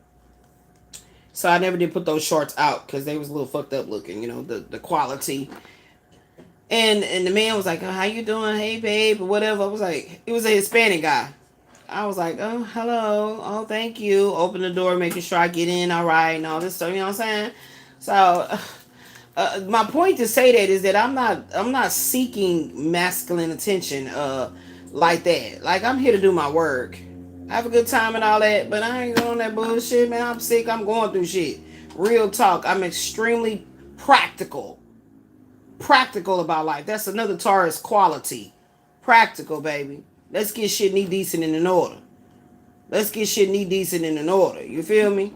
So I never did put those shorts out because they was a little fucked up looking, the quality. And the man was like, oh, how you doing? Hey, babe, or whatever. I was like, it was a Hispanic guy. I was like, oh, hello. Oh, thank you. Open the door, making sure I get in all right and all this stuff. You know what I'm saying? So my point to say that is that I'm not seeking masculine attention like that. Like, I'm here to do my work. I have a good time and all that, but I ain't going on that bullshit, man. I'm sick. I'm going through shit. Real talk. I'm extremely practical about life. That's another Taurus quality. Practical, baby. Let's get shit knee decent and in order. You feel me?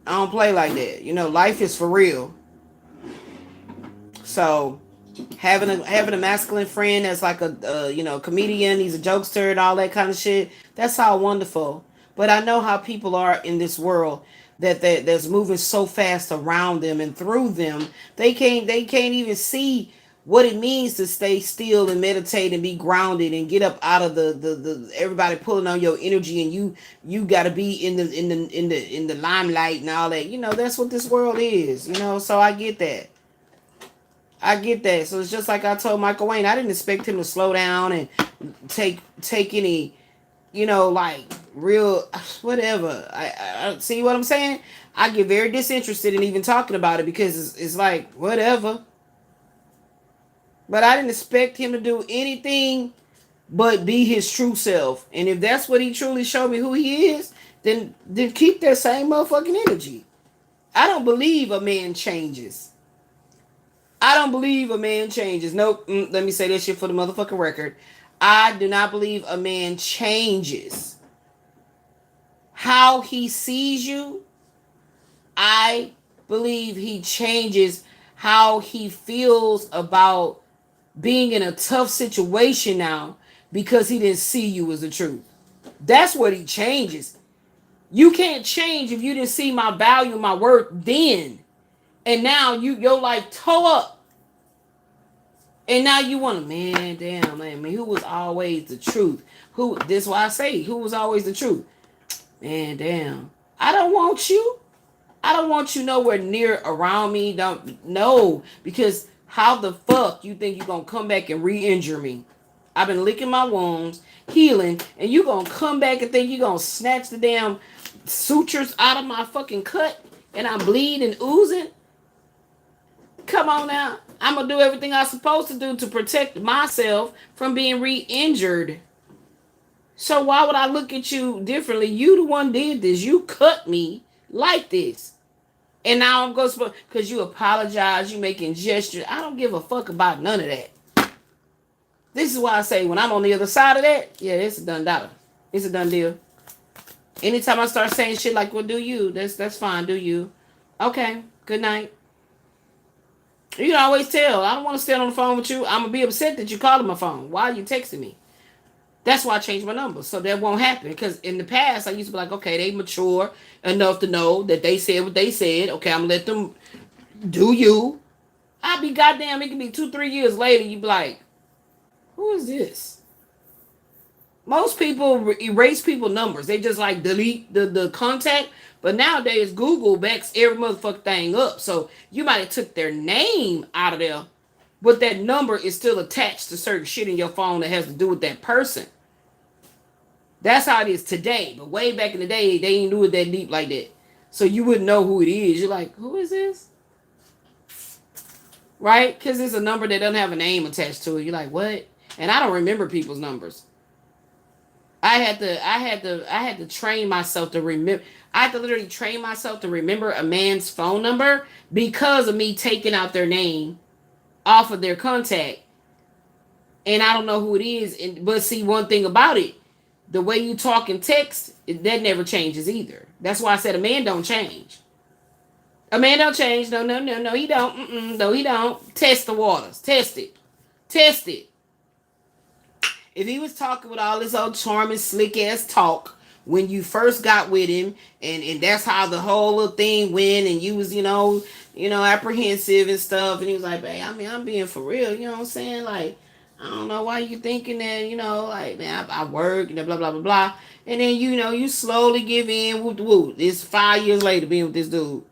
I don't play like that. Life is for real. So having a masculine friend that's like a comedian, he's a jokester and all that kind of shit, that's all wonderful. But I know how people are in this world that's moving so fast around them and through them, they can't even see what it means to stay still and meditate and be grounded and get up out of the everybody pulling on your energy, and you got to be in the limelight and all that. That's what this world is. So I get that. So it's just like I told Michael Wayne, I didn't expect him to slow down and take any, like real whatever. I see what I'm saying. I get very disinterested in even talking about it because it's like whatever. But I didn't expect him to do anything but be his true self. And if that's what he truly showed me who he is, then keep that same motherfucking energy. I don't believe a man changes. Nope. Let me say that shit for the motherfucking record. I do not believe a man changes. How he sees you, I believe he changes how he feels about being in a tough situation now because he didn't see you as the truth. That's what he changes. You can't change if you didn't see my value, my worth then. And now your life toe up. And now you want to, man, who was always the truth? This is why I say, who was always the truth? Man, damn. I don't want you. I don't want you nowhere near around me. No, because how the fuck you think you're going to come back and re-injure me? I've been licking my wounds, healing, and you going to come back and think you're going to snatch the damn sutures out of my fucking cut and I'm bleeding and oozing? Come on now. I'm going to do everything I'm supposed to do to protect myself from being re-injured. So why would I look at you differently? You the one did this. You cut me. like this. And now I'm going to, because you apologize, you making gestures. I don't give a fuck about none of that. This is why I say when I'm on the other side of that, yeah, it's a done dollar. It's a done deal. Anytime I start saying shit like, well, do you? That's fine, do you? Okay, good night. You can always tell, I don't want to stay on the phone with you. I'm going to be upset that you called my phone. Why are you texting me? That's why I changed my number. So that won't happen. Because in the past, I used to be like, okay, they mature enough to know that they said what they said. Okay, I'm going to let them do you. I'd be goddamn, it could be 2-3 years later. You'd be like, who is this? Most people erase people numbers. They just like delete the contact. But nowadays, Google backs every motherfucking thing up. So you might have took their name out of there, but that number is still attached to certain shit in your phone that has to do with that person. That's how it is today. But way back in the day, they didn't do it that deep like that. So you wouldn't know who it is. You're like, who is this? Right? Because it's a number that doesn't have a name attached to it. You're like, what? And I don't remember people's numbers. I had to train myself to remember. I had to literally train myself to remember a man's phone number because of me taking out their name off of their contact. And I don't know who it is. But see, one thing about it, the way you talk and text, that never changes either. That's why I said a man don't change. A man don't change. No, he don't. No, he don't. Test the waters. Test it. Test it. If he was talking with all this old charming, slick ass talk when you first got with him, and that's how the whole little thing went, and you was, apprehensive and stuff, and he was like, babe, I mean, I'm being for real, you know what I'm saying? Like, I don't know why you thinking that, like, man, I work, and blah, blah, blah, blah. And then, you slowly give in, whoop, whoop. It's 5 years later being with this dude.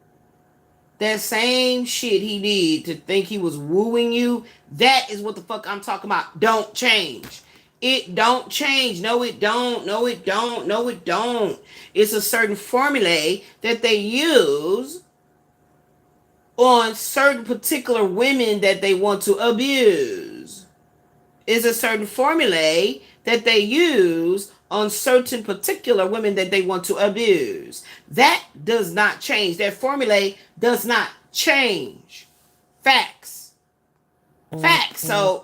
That same shit he did to think he was wooing you, that is what the fuck I'm talking about. Don't change. It don't change. No, it don't. No, it don't. No, it don't. It's a certain formula that they use on certain particular women that they want to abuse. It's a certain formula that they use on certain particular women that they want to abuse. That does not change. That formula does not change. Facts. Facts. So...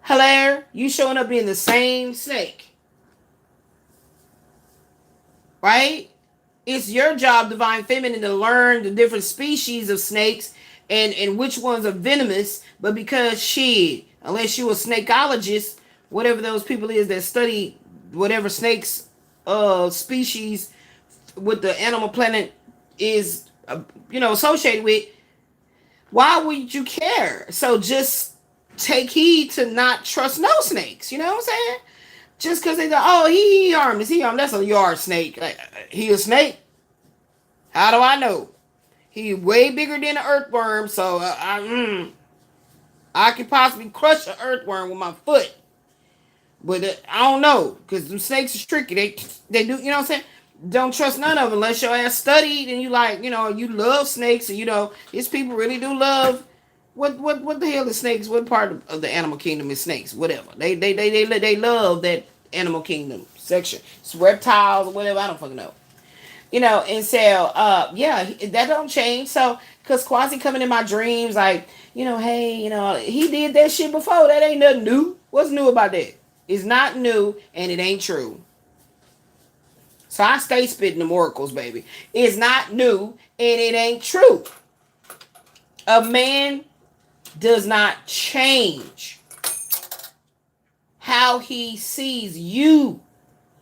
Hello, you showing up being the same snake. Right? It's your job, Divine Feminine, to learn the different species of snakes and which ones are venomous. But because unless you're a snakeologist, whatever those people is that study whatever snakes species with the animal planet is, associated with, why would you care? So just take heed to not trust no snakes. You know what I'm saying? Just because they go, oh, he harmless, that's a yard snake. Like, he a snake? How do I know? He way bigger than an earthworm, so I could possibly crush an earthworm with my foot. But I don't know, because them snakes are tricky. They do, you know what I'm saying? Don't trust none of them unless your ass studied and you like, you love snakes, and these people really do love. What the hell is snakes? What part of the animal kingdom is snakes? Whatever. They love that animal kingdom section. It's reptiles or whatever. I don't fucking know. And so that don't change. So because Quasi coming in my dreams, like, hey, he did that shit before. That ain't nothing new. What's new about that? It's not new and it ain't true. So I stay spitting the oracles, baby. It's not new and it ain't true. A man does not change how he sees you.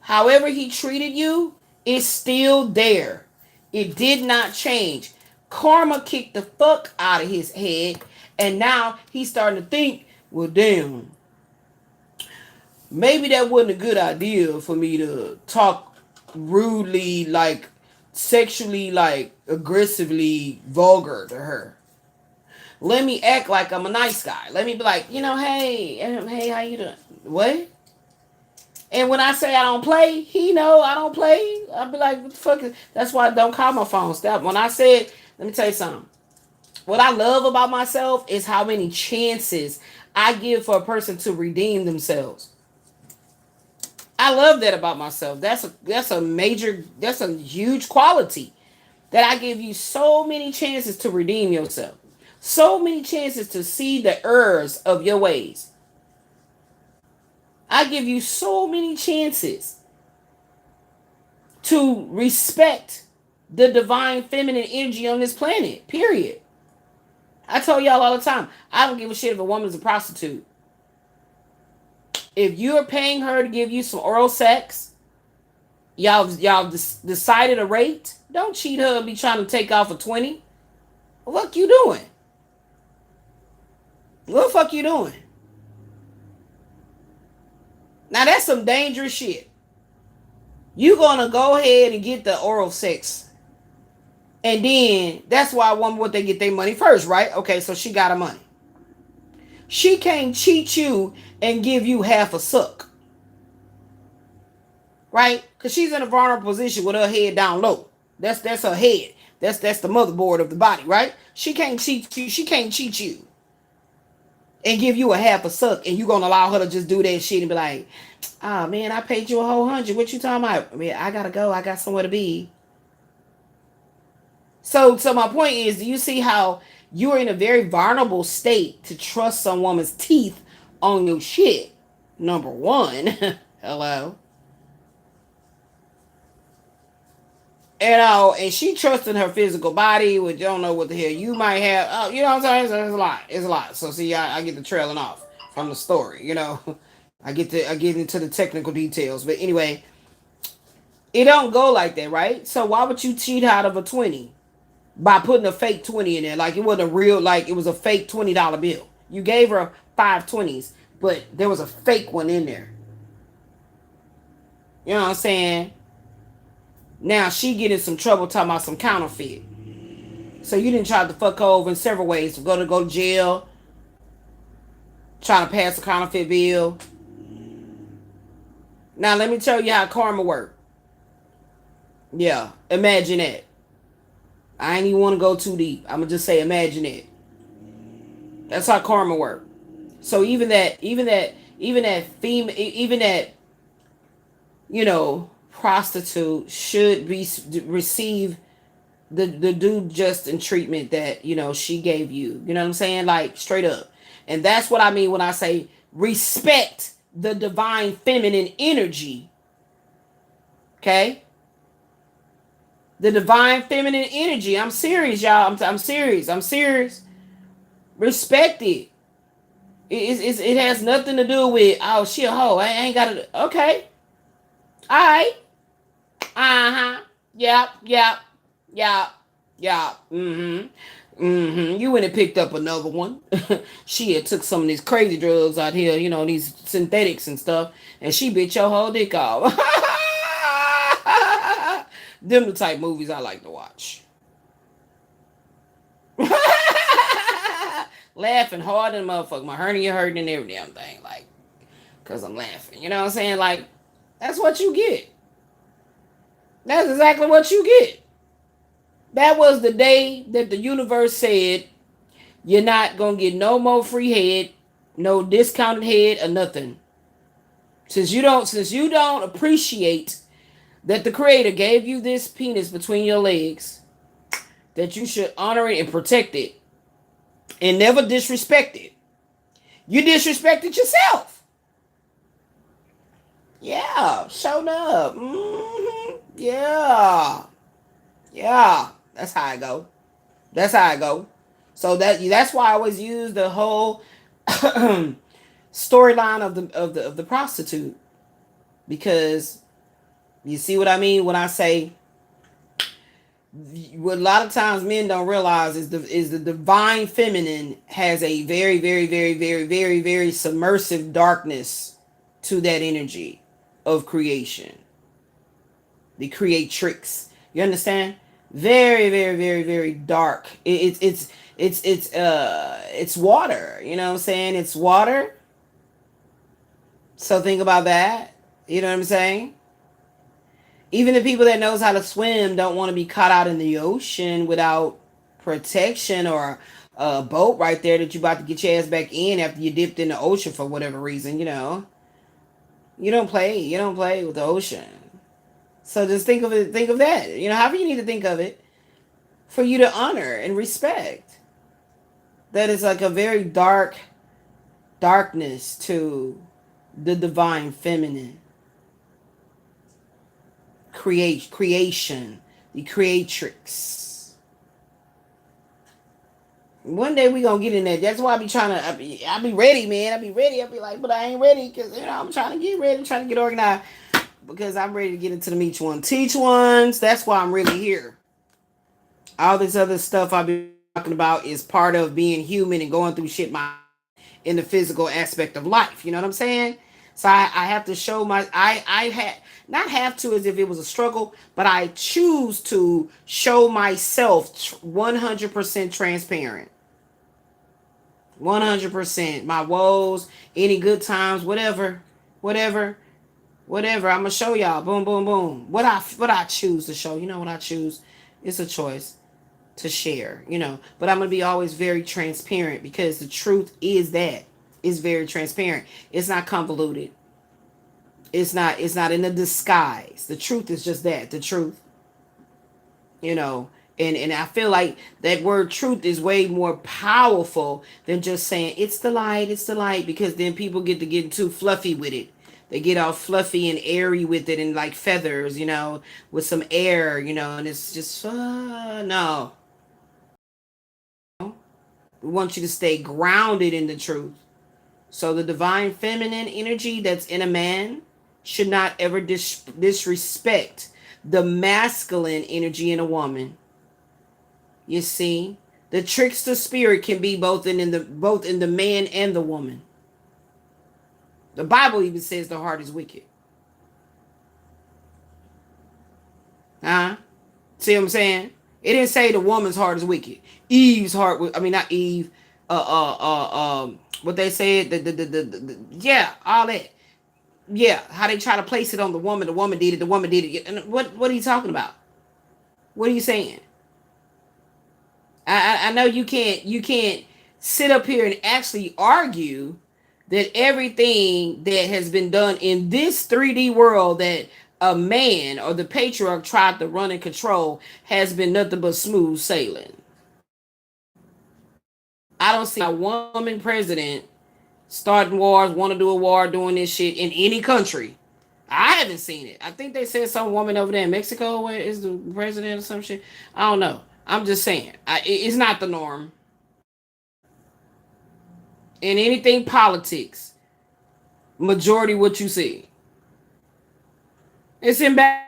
However he treated you is still there. It did not change. Karma kicked the fuck out of his head, and now he's starting to think, well, damn, maybe that wasn't a good idea for me to talk rudely, like sexually, like aggressively vulgar to her. Let me act like I'm a nice guy. Let me be like, hey, how you doing? What? And when I say I don't play, he know I don't play. I'll be like, what the fuck is... That's why I don't call my phone. Stop. When I said, let me tell you something. What I love about myself is how many chances I give for a person to redeem themselves. I love that about myself. That's a huge quality. that I give you so many chances to redeem yourself, so many chances to see the errors of your ways. I give you so many chances to respect the divine feminine energy on this planet, period. I tell y'all all the time, I don't give a shit if a woman's a prostitute. If you're paying her to give you some oral sex, y'all decided a rate, don't cheat her and be trying to take off a 20. What the fuck you doing? What the fuck you doing? Now that's some dangerous shit. You gonna go ahead and get the oral sex. And then that's why I wonder what they get their money first, right? Okay, so she got her money. She can't cheat you and give you half a suck. Right? Because she's in a vulnerable position with her head down low. That's her head. That's the motherboard of the body, right? She can't cheat you. She can't cheat you and give you a half a suck, and you gonna allow her to just do that shit and be like, "Oh man, I paid you a whole 100. What you talking about? I mean, I gotta go. I got somewhere to be." So my point is, do you see how you're in a very vulnerable state to trust some woman's teeth on your shit? Number one, hello. And she trusting her physical body, which you don't know what the hell you might have. Oh, you know what I'm saying? So it's a lot. It's a lot. So see, I get the trailing off from the story. You know, I get into the technical details. But anyway, it don't go like that, right? So why would you cheat out of a 20 by putting a fake 20 in there? Like it wasn't a real, like it was a fake $20 bill. You gave her 5 20s, but there was a fake one in there. You know what I'm saying? Now she get in some trouble talking about some counterfeit. So you didn't try to fuck her over in several ways. Go to jail, trying to pass a counterfeit bill. Now let me tell you how karma works. Yeah, imagine that. I ain't even want to go too deep. I'm gonna just say imagine it. That's how karma works. So even that prostitute should receive the due just and treatment that she gave you. You know what I'm saying? Like straight up. And that's what I mean when I say respect the divine feminine energy. Okay? The divine feminine energy. I'm serious, y'all. I'm serious. Respect it. It has nothing to do with, oh, she a hoe. I ain't got to. Okay. All right. Uh-huh. Yep. You went and picked up another one. She had took some of these crazy drugs out here, these synthetics and stuff, and she bit your whole dick off. Them the type movies I like to watch. Laughing hard and motherfucker. My hernia hurting and every damn thing. Like, because I'm laughing. You know what I'm saying? Like, that's what you get. That's exactly what you get. That was the day that the universe said, you're not going to get no more free head, no discounted head, or nothing. Since you don't appreciate that the creator gave you this penis between your legs, that you should honor it and protect it and never disrespect it. You disrespected yourself. Yeah, showed up. Mm-hmm. Yeah. That's how I go. So that's why I always use the whole storyline of the prostitute, because you see what I mean when I say what a lot of times men don't realize is the divine feminine has a very, very, very, very, very, very submersive darkness to that energy of creation. The creatrix. You understand? Very, very, very, very dark. It's water. You know what I'm saying? It's water. So think about that. You know what I'm saying? Even the people that knows how to swim don't want to be caught out in the ocean without protection or a boat right there that you about to get your ass back in after you dipped in the ocean for whatever reason. You don't play with the ocean. So just think of that. However you need to think of it. for you to honor and respect. That is like a very darkness to the divine feminine creation, the creatrix. One day we gonna get in there. That's why I be trying to. I be ready, man. I be ready. I be like, but I ain't ready because I'm trying to get ready. I'm trying to get organized because I'm ready to get into the each one teach ones. That's why I'm really here. All this other stuff I've been talking about is part of being human and going through shit in the physical aspect of life. You know what I'm saying? So I have to show I had not have to as if it was a struggle, but I choose to show myself 100% transparent. 100%. My woes, any good times, whatever. I'm gonna show y'all. Boom, boom, boom. What I choose to show. You know what I choose? It's a choice to share, but I'm gonna be always very transparent because the truth is that it's very transparent. It's not convoluted. It's not in a disguise. The truth is just that, the truth. And I feel like that word truth is way more powerful than just saying it's the light, because then people get to get too fluffy with it. They get all fluffy and airy with it and like feathers, with some air, and it's just no. We want you to stay grounded in the truth. So the divine feminine energy that's in a man should not ever disrespect the masculine energy in a woman. You see, the trickster spirit can be both in the man and the woman. The Bible even says the heart is wicked. Huh? See what I'm saying? It didn't say the woman's heart is wicked. Eve's heart was, I mean, not Eve. What they said, yeah, all that. Yeah, how they try to place it on the woman. The woman did it. The woman did it. And what are you talking about? What are you saying? I know you can't sit up here and actually argue that everything that has been done in this 3D world that a man or the patriarch tried to run and control has been nothing but smooth sailing. I don't see a woman president starting wars, want to do a war, doing this shit in any country. I haven't seen it. I think they said some woman over there in Mexico where is the president or some shit. I don't know. I'm just saying. It's not the norm. In anything politics, majority what you see. It's imbalance.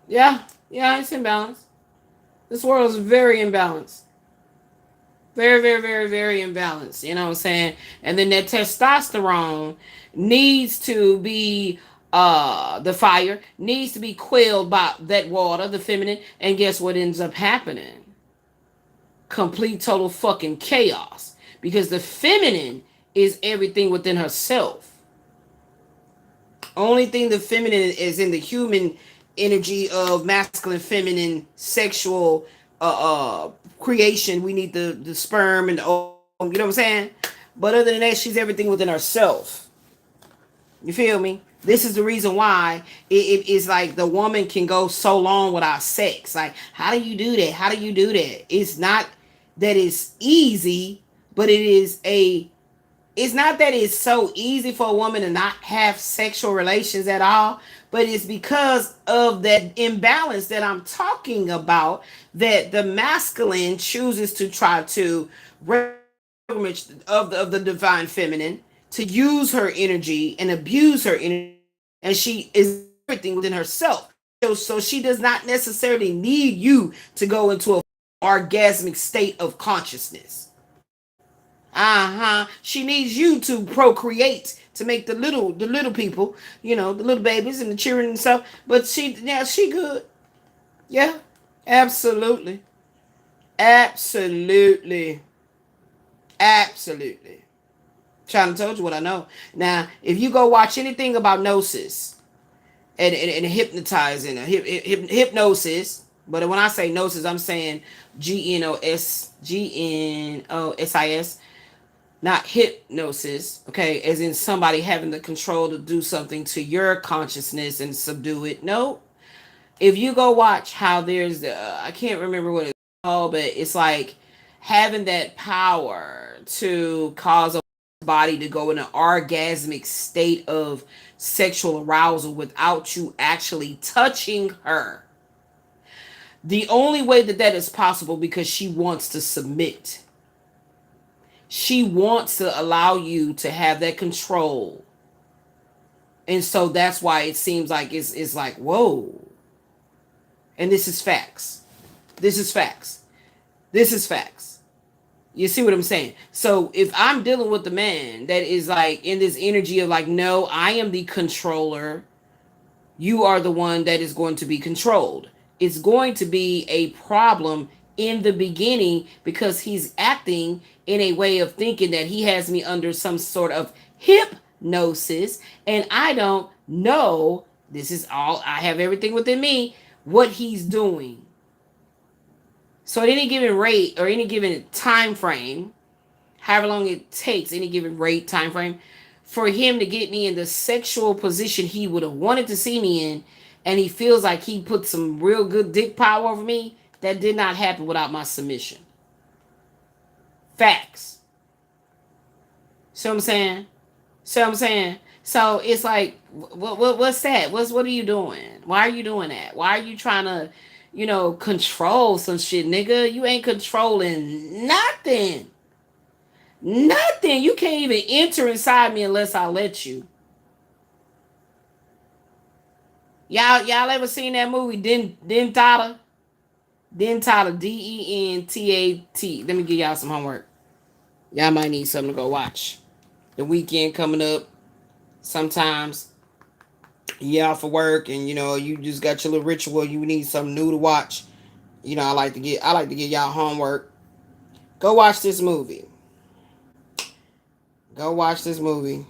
Yeah, it's imbalance. This world is very imbalanced. Very, very, very, very imbalanced. You know what I'm saying? And then that testosterone needs to be the fire needs to be quelled by that water, the feminine, and guess what ends up happening? Complete total fucking chaos. Because the feminine is everything within herself. Only thing the feminine is in the human energy of masculine, feminine, sexual creation. We need the sperm and the ovum, you know what I'm saying? But other than that, she's everything within herself. You feel me? This is the reason why it is like the woman can go so long without sex. Like, how do you do that? How do you do that? It's not that it's easy, but it's not that it's so easy for a woman to not have sexual relations at all, but it's because of that imbalance that I'm talking about, that the masculine chooses to try to of the divine feminine to use her energy and abuse her energy, and she is everything within herself. So she does not necessarily need you to go into a orgasmic state of consciousness. She needs you to procreate to make the little people, the little babies and the children and stuff. But she good. Yeah, absolutely, absolutely, absolutely. Trying to tell you what I know. Now, if you go watch anything about gnosis and hypnotizing, hypnosis, but when I say gnosis, I'm saying GNOSIS, not hypnosis, okay, as in somebody having the control to do something to your consciousness and subdue it. No, If you go watch how there's I can't remember what it's called, but it's like having that power to cause a body to go in an orgasmic state of sexual arousal without you actually touching her. The only way that that is possible because she wants to submit. She wants to allow you to have that control. And so that's why it seems like it's like, whoa. And this is facts. This is facts. This is facts. You see what I'm saying? So if I'm dealing with the man that is like in this energy of like, no, I am the controller. You are the one that is going to be controlled. It's going to be a problem in the beginning because he's acting in a way of thinking that he has me under some sort of hypnosis and I don't know. This is all, I have everything within me, what he's doing. So at any given rate or any given time frame, however long it takes, any given rate, time frame, for him to get me in the sexual position he would have wanted to see me in, and he feels like he put some real good dick power over me, that did not happen without my submission. Facts. See what I'm saying? See what I'm saying? So it's like, what's that? What are you doing? Why are you doing that? Why are you trying to, control some shit, nigga? You ain't controlling nothing. Nothing. You can't even enter inside me unless I let you. Y'all ever seen that movie Dentata? Dentata, Dentat. Let me give y'all some homework. Y'all might need something to go watch. The weekend coming up. Sometimes you out for work and you just got your little ritual. You need something new to watch. I like to get y'all homework. Go watch this movie. Go watch this movie.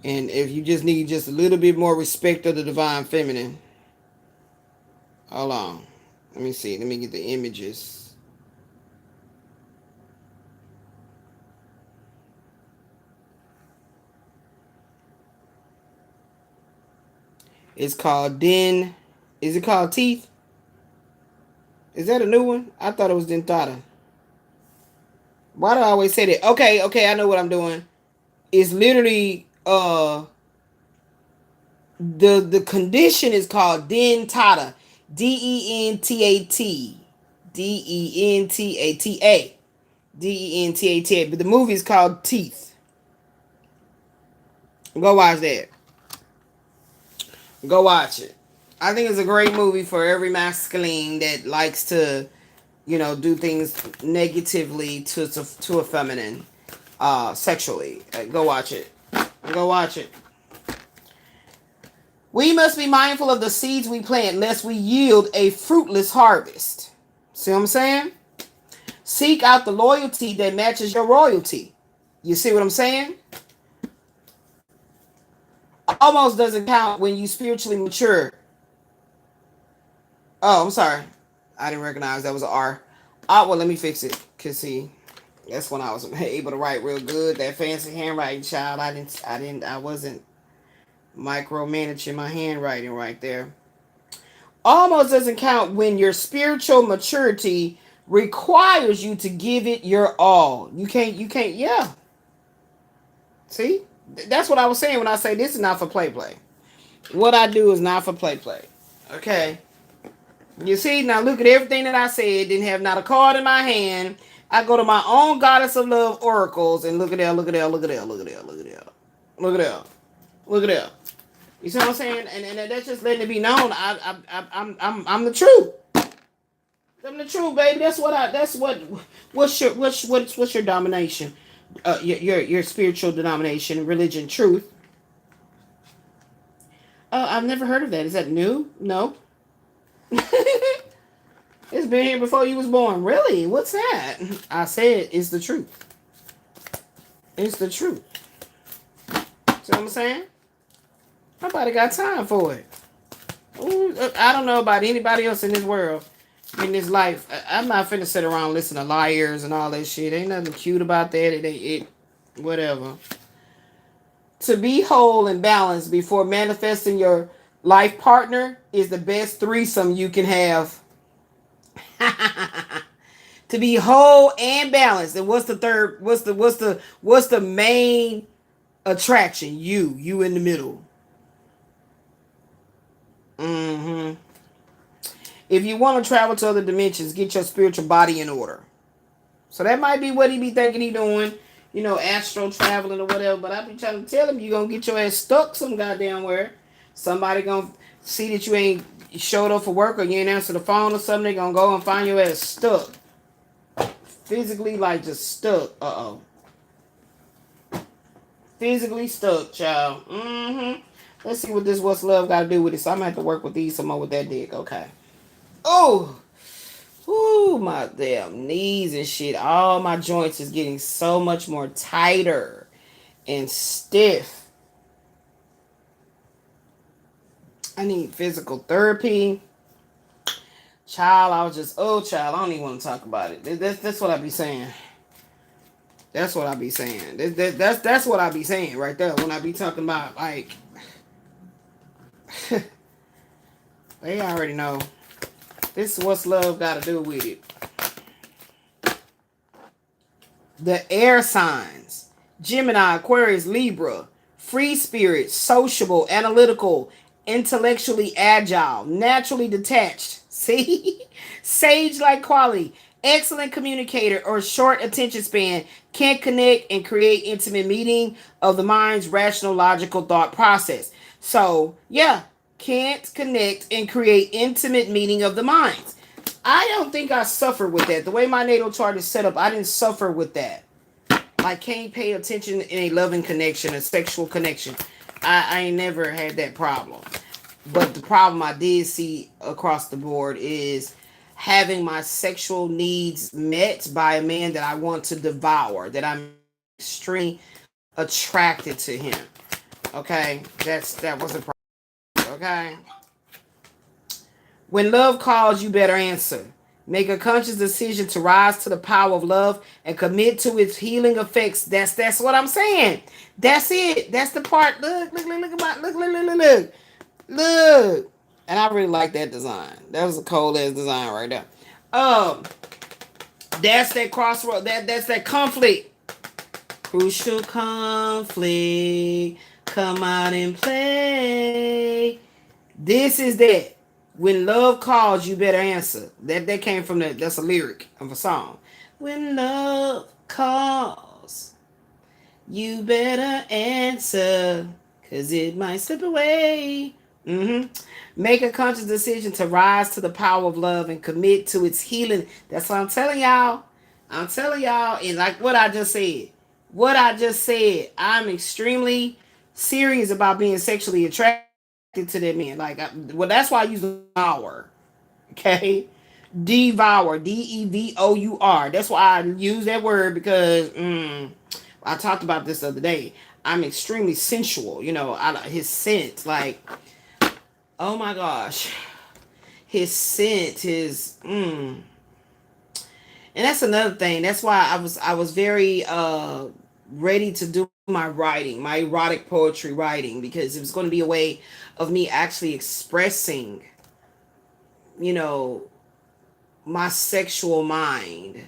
And if you just need just a little bit more respect of the divine feminine. Hold on. Let me see. Let me get the images. It's called Is it called Teeth? Is that a new one? I thought it was Dentata. Why do I always say that? Okay, I know what I'm doing. It's literally the condition is called Dentata. Dentata. Dentata. Dentata. But the movie is called Teeth. Go watch that. Go watch it. I think it's a great movie for every masculine that likes to, do things negatively to a feminine, sexually. Go watch it. Go watch it. We must be mindful of the seeds we plant, lest we yield a fruitless harvest. See what I'm saying? Seek out the loyalty that matches your royalty. You see what I'm saying? Almost doesn't count when you spiritually mature. Oh, I'm sorry. I didn't recognize that was an R. Well, let me fix it. Cause see, that's when I was able to write real good. That fancy handwriting, child. I wasn't micromanaging my handwriting right there. Almost doesn't count when your spiritual maturity requires you to give it your all. You can't, yeah. See? That's what I was saying when I say this is not for play. What I do is not for play. Okay? You see, now look at everything that I said. Didn't have not a card in my hand. I go to my own goddess of love oracles and look at that. You see what I'm saying? And that's just letting it be known. I'm the truth. I'm the truth, baby. What's your domination? Your spiritual denomination, religion, truth. Oh, I've never heard of that. Is that new? No. It's been here before you was born. Really? What's that? I said it's the truth. It's the truth. See what I'm saying? Nobody got time for it. Ooh, I don't know about anybody else in this world, in this life. I'm not finna sit around and listen to liars and all that shit. Ain't nothing cute about that. It whatever. To be whole and balanced before manifesting your Life partner is the best threesome you can have. To be whole and balanced. And what's the third? What's the main attraction? You in the middle. Mm-hmm. If you want to travel to other dimensions, get your spiritual body in order. So that might be what he be thinking he doing, astral traveling or whatever. But I be trying to tell him you gonna get your ass stuck some goddamn where. Somebody gonna see that you ain't showed up for work or you ain't answer the phone or something. They gonna go and find your ass stuck. Physically, like just stuck. Physically stuck, child. Mm-hmm. Let's see what this what's love got to do with it. So I'm gonna have to work with these some more with that dick. Okay. Oh. Ooh, my damn knees and shit. All my joints is getting so much more tighter and stiff. I need physical therapy. Child, child, I don't even want to talk about it. That's what I be saying. That's what I be saying. That's what I be saying right there when I be talking about, like, they already know. This is what's love got to do with it. The air signs: Gemini, Aquarius, Libra. Free spirit, sociable, analytical, intellectually agile, naturally detached. See? Sage-like quality, excellent communicator or short attention span, can connect and create intimate meeting of the mind's rational, logical thought process. So, yeah, can't connect and create intimate meeting of the minds. I don't think I suffered with that. The way my natal chart is set up, I didn't suffer with that. I can't pay attention in a loving connection, a sexual connection. I ain't never had that problem. But the problem I did see across the board is having my sexual needs met by a man that I want to devour, that I'm extremely attracted to him. Okay? That was a problem. Okay? When love calls, you better answer. Make a conscious decision to rise to the power of love and commit to its healing effects. That's what I'm saying. That's it. That's the part. Look at my look. And I really like that design. That was a cold ass design right there. That's that crossroad. That's that conflict. Crucial conflict. Come out and play. This is that. When love calls, you better answer. That came from that's a lyric of a song. When love calls, you better answer, 'cause it might slip away. Make a conscious decision to rise to the power of love and commit to its healing. That's what I'm telling y'all. And like what I just said, I'm extremely serious about being sexually attracted to that man. Like, that's why I use devour. Okay, devour, Devour. That's why I use that word because I talked about this the other day. I'm extremely sensual. His scent, like, oh my gosh, his scent, and that's another thing. That's why I was very ready to do my writing, my erotic poetry writing, because it was going to be a way of me actually expressing, my sexual mind,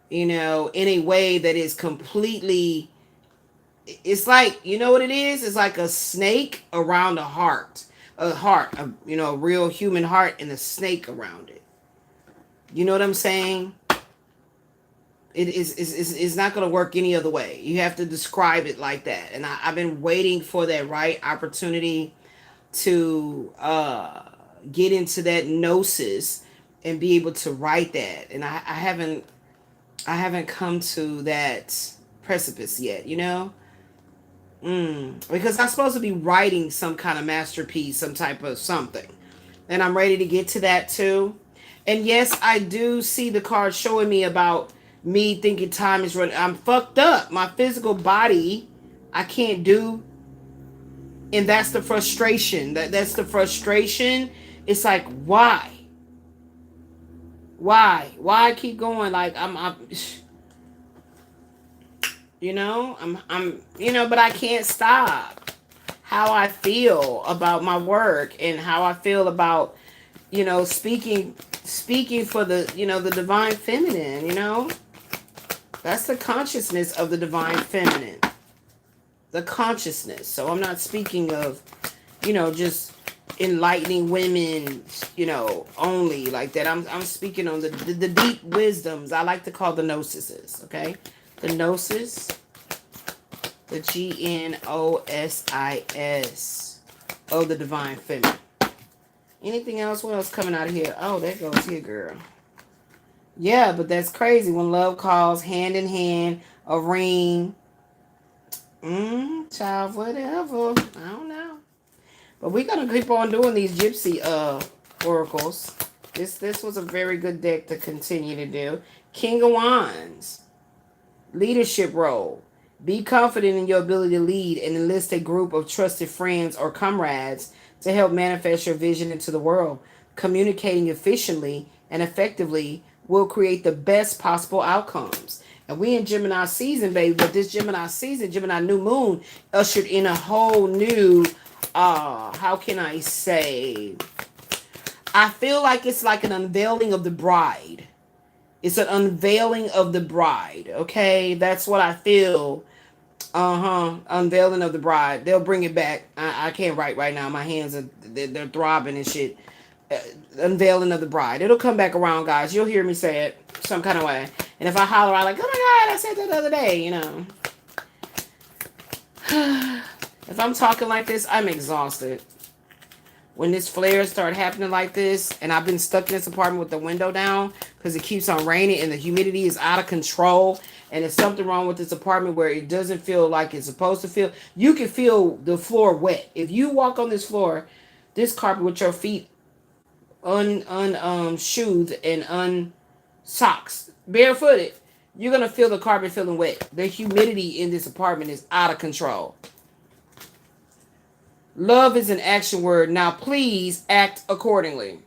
in a way that is completely, it's like, you know what it is? It's like a snake around a heart, a real human heart and a snake around it. You know what I'm saying? It's not going to work any other way. You have to describe it like that. And I've been waiting for that right opportunity to get into that gnosis and be able to write that. And I haven't come to that precipice yet, because I'm supposed to be writing some kind of masterpiece, some type of something. And I'm ready to get to that too. And yes, I do see the card showing me about me thinking time is running. I'm fucked up. My physical body, I can't do. And that's the frustration. That's the frustration. It's like, why? Why keep going? Like, I'm but I can't stop. how I feel about my work and how I feel about, speaking for the, the divine feminine, That's the consciousness of the divine feminine. The consciousness. So I'm not speaking of, just enlightening women, only like that. I'm speaking on the deep wisdoms. I like to call the gnosis, okay? The gnosis, the Gnosis of the divine feminine. Anything else? What else coming out of here? Oh, there goes here, girl. Yeah, but that's crazy. When love calls, hand in hand, a ring. Child, whatever. I don't know. But we're gonna keep on doing these gypsy oracles. This was a very good deck to continue to do. King of Wands. Leadership role. Be confident in your ability to lead and enlist a group of trusted friends or comrades to help manifest your vision into the world. Communicating efficiently and effectively will create the best possible outcomes. And we in Gemini season, baby, but this Gemini season, Gemini new moon, ushered in a whole new, how can I say? I feel like it's like an unveiling of the bride. It's an unveiling of the bride, okay? That's what I feel. Unveiling of the bride. They'll bring it back. I can't write right now. My hands are they're throbbing and shit. Unveiling of the bride. It'll come back around, guys. You'll hear me say it some kind of way. And if I holler out like, "Oh my God, I said that the other day," if I'm talking like this, I'm exhausted. When this flares start happening like this, and I've been stuck in this apartment with the window down because it keeps on raining and the humidity is out of control, and there's something wrong with this apartment where it doesn't feel like it's supposed to feel. You can feel the floor wet. If you walk on this floor, this carpet with your feet shoes and socks, barefooted, you're gonna feel the carpet feeling wet. The humidity in this apartment is out of control. Love is an action word. Now, please act accordingly.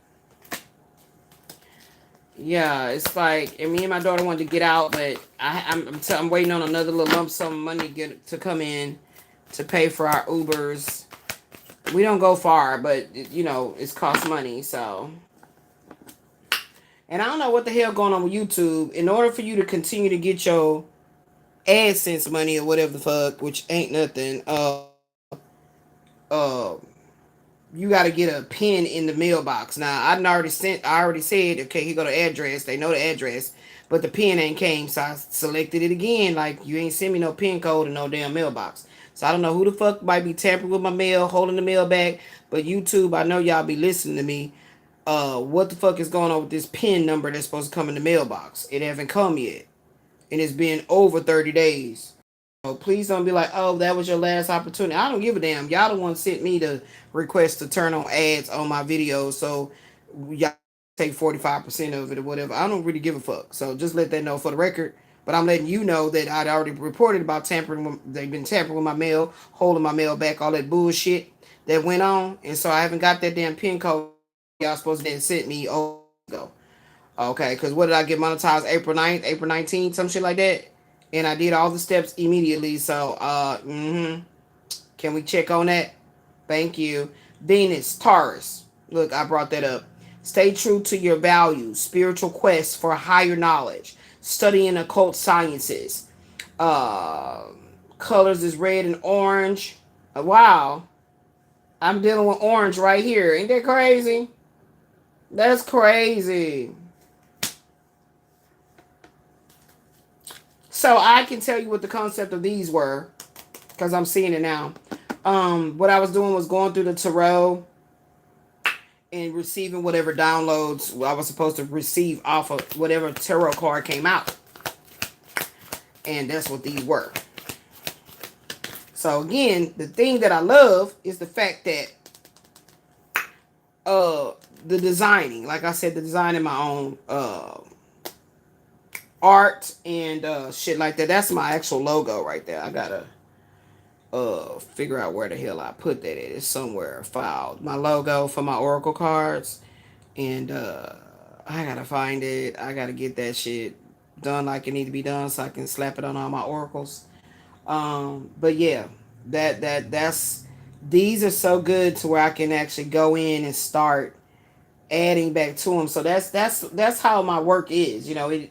Yeah, it's like, and me and my daughter wanted to get out, but I'm waiting on another little lump sum of money to come in to pay for our Ubers. We don't go far, but it's cost money. So, and I don't know what the hell going on with YouTube. In order for you to continue to get your AdSense money or whatever the fuck, which ain't nothing, uh you got to get a pin in the mailbox. Now, I already said, okay, here go the address. They know the address, but the pin ain't came, so I selected it again. Like, you ain't send me no pin code and no damn mailbox. So I don't know who the fuck might be tampering with my mail, holding the mail back. But YouTube, I know y'all be listening to me. What the fuck is going on with this pin number that's supposed to come in the mailbox? It haven't come yet, and it's been over 30 days. So please don't be like, oh, that was your last opportunity. I don't give a damn. Y'all the one sent me the request to turn on ads on my videos, so y'all take 45% of it or whatever. I don't really give a fuck. So just let that know for the record. But I'm letting you know that I'd already reported about tampering. They've been tampering with my mail, holding my mail back, all that bullshit that went on. And so I haven't got that damn pin code y'all supposed to have sent me ago. Okay, because what did I get monetized April 9th, April 19th, some shit like that? And I did all the steps immediately. So, can we check on that? Thank you. Venus, Taurus. Look, I brought that up. Stay true to your values. Spiritual quest for higher knowledge. Studying occult sciences. Colors is red and orange. Wow. I'm dealing with orange right here. Ain't that crazy? That's crazy. So I can tell you what the concept of these were, because I'm seeing it now. What I was doing was going through the tarot and receiving whatever downloads I was supposed to receive off of whatever tarot card came out. And that's what these were. So again, the thing that I love is the fact that the designing, like I said, the designing my own art and shit like that. That's my actual logo right there. I gotta figure out where the hell I put that at. It's somewhere filed. My logo for my Oracle cards. And I gotta find it. I gotta get that shit done like it need to be done so I can slap it on all my oracles. But yeah, that's These are so good to where I can actually go in and start adding back to them. So that's how my work is. You know,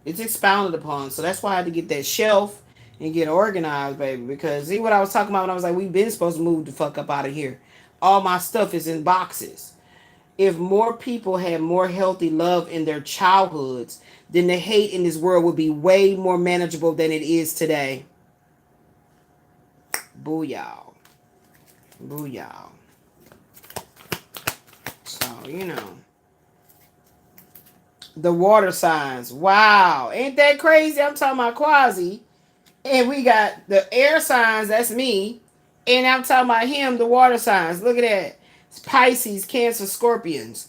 it's expounded upon. So that's why I had to get that shelf and get organized, baby. Because see what I was talking about when I was like, we've been supposed to move the fuck up out of here. All my stuff is in boxes. If more people had more healthy love in their childhoods, then the hate in this world would be way more manageable than it is today. Booyah. Booyah. So, you know. The water signs. Wow. Ain't that crazy? I'm talking about Quasi. And we got the air signs. That's me. And I'm talking about him, the water signs. Look at that. It's Pisces, Cancer, Scorpions.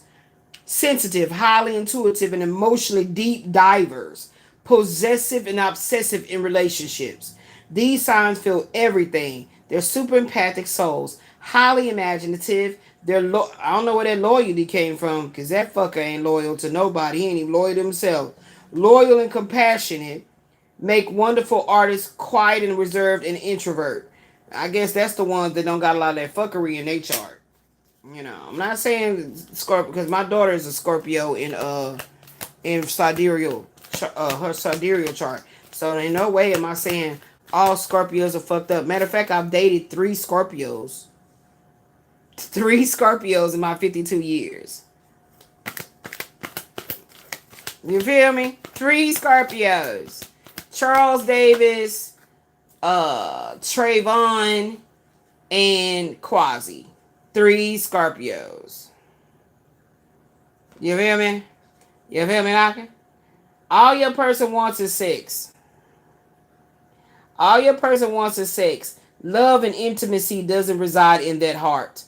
Sensitive, highly intuitive, and emotionally deep divers. Possessive and obsessive in relationships. These signs feel everything. They're super empathic souls. Highly imaginative. I don't know where that loyalty came from, because that fucker ain't loyal to nobody. He ain't even loyal to himself. Loyal and compassionate. Make wonderful artists, quiet and reserved, and introvert. I guess that's the ones that don't got a lot of that fuckery in their chart. You know, I'm not saying Scorpio, because my daughter is a Scorpio in sidereal, her sidereal chart. So in no way am I saying all Scorpios are fucked up. Matter of fact, I've dated 3 Scorpios. 3 Scorpios in my 52 years. You feel me? 3 Scorpios. Charles Davis, Trayvon, and Quasi. 3 Scorpios. You feel me? You feel me, Knocking? All your person wants is sex. All your person wants is sex. Love and intimacy doesn't reside in that heart.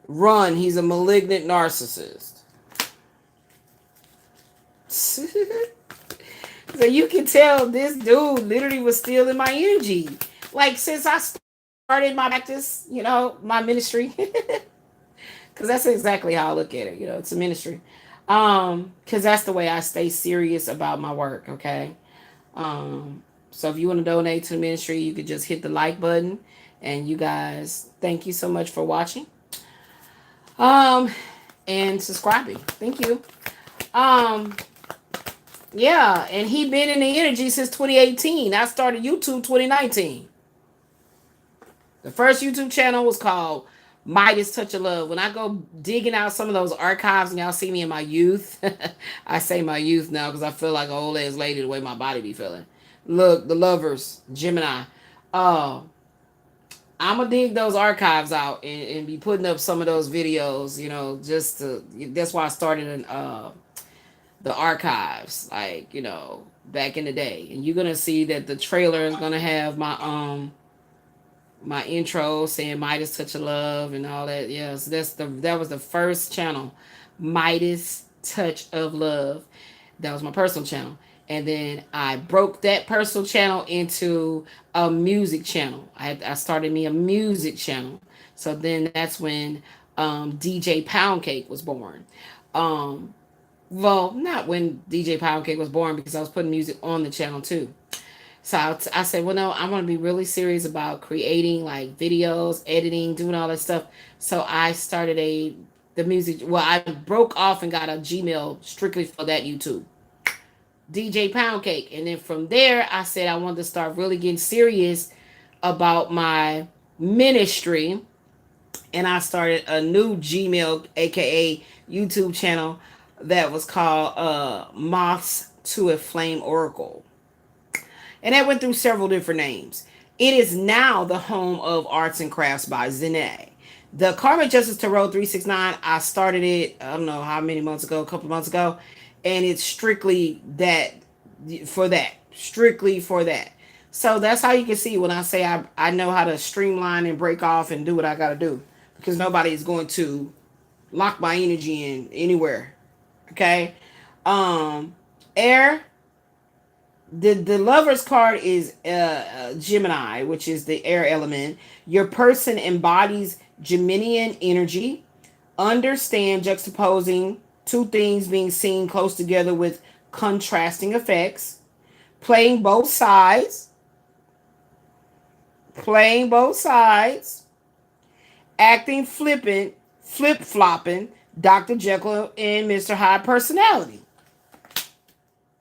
Run, he's a malignant narcissist. So you can tell this dude literally was stealing my energy. Like, since I started my practice, you know, my ministry. Because that's exactly how I look at it. You know, it's a ministry. Because that's the way I stay serious about my work, okay? So if you want to donate to the ministry, you could just hit the like button. And you guys, thank you so much for watching. And subscribing. Thank you. Yeah, and he been in the energy since 2018. I started YouTube 2019. The first YouTube channel was called Midas Touch of Love. When I go digging out some of those archives and y'all see me in my youth, I say my youth now because I feel like an old ass lady the way my body be feeling. Look, the lovers, Gemini. I'm going to dig those archives out and be putting up some of those videos, you know, just to, that's why I started in the archives, like, you know, back in the day. And you're going to see that the trailer is going to have my intro saying Midas Touch of Love and all that. Yes, that was the first channel, Midas Touch of Love. That was my personal channel. And then I broke that personal channel into a music channel. I started me a music channel. So then that's when DJ Pound Cake was born. Well, not when DJ Pound Cake was born, because I was putting music on the channel too. So I said, well, no, I'm going to be really serious about creating like videos, editing, doing all that stuff. So I started the music. Well, I broke off and got a Gmail strictly for that YouTube. DJ Pound Cake. And then from there, I said I wanted to start really getting serious about my ministry. And I started a new Gmail, aka YouTube channel that was called Moths to a Flame Oracle. And that went through several different names. It is now the home of Arts and Crafts by Zene. The Karmic Justice Tarot 369, I started it, I don't know how many months ago, a couple months ago. And it's strictly strictly for that. So that's how you can see when I say I know how to streamline and break off and do what I got to do. Because nobody is going to lock my energy in anywhere. Okay? Air. The Lover's card is Gemini, which is the air element. Your person embodies Geminian energy. Understand juxtaposing two things being seen close together with contrasting effects. Playing both sides. playing both sides, acting flippant, flip flopping, Dr. Jekyll and Mr. Hyde personality.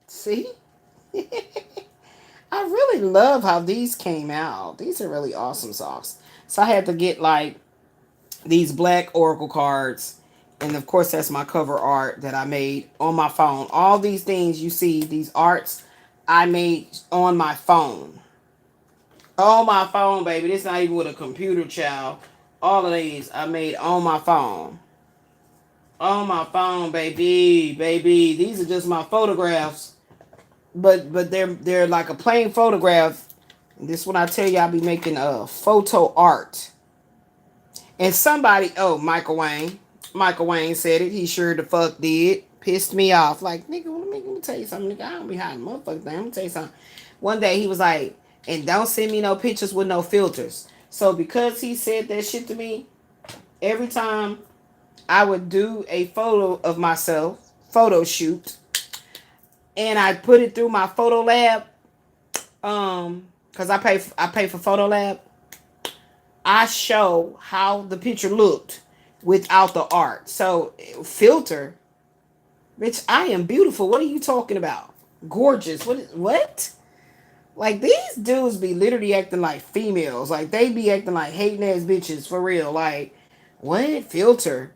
See? I really love how these came out. These are really awesome socks. So I had to get like these black oracle cards. And of course, that's my cover art that I made on my phone. All these things you see, these arts, I made on my phone. On my phone, baby. This not even with a computer, child. All of these I made on my phone. On my phone, baby. Baby. These are just my photographs. But they're like a plain photograph. This when I tell you I be making photo art. And somebody, oh, Michael Wayne said it. He sure the fuck did. Pissed me off. Like, nigga, let me tell you something, nigga. I don't be hiding motherfucking thing. Let me tell you something. One day he was like, and don't send me no pictures with no filters. So because he said that shit to me, every time I would do a photo of myself, photo shoot, and I put it through my photo lab, because I pay for photo lab. I show how the picture looked without the art. So filter, bitch, I am beautiful. What are you talking about? Gorgeous. What? Like these dudes be literally acting like females. Like they be acting like hating ass bitches for real. Like, what? Filter?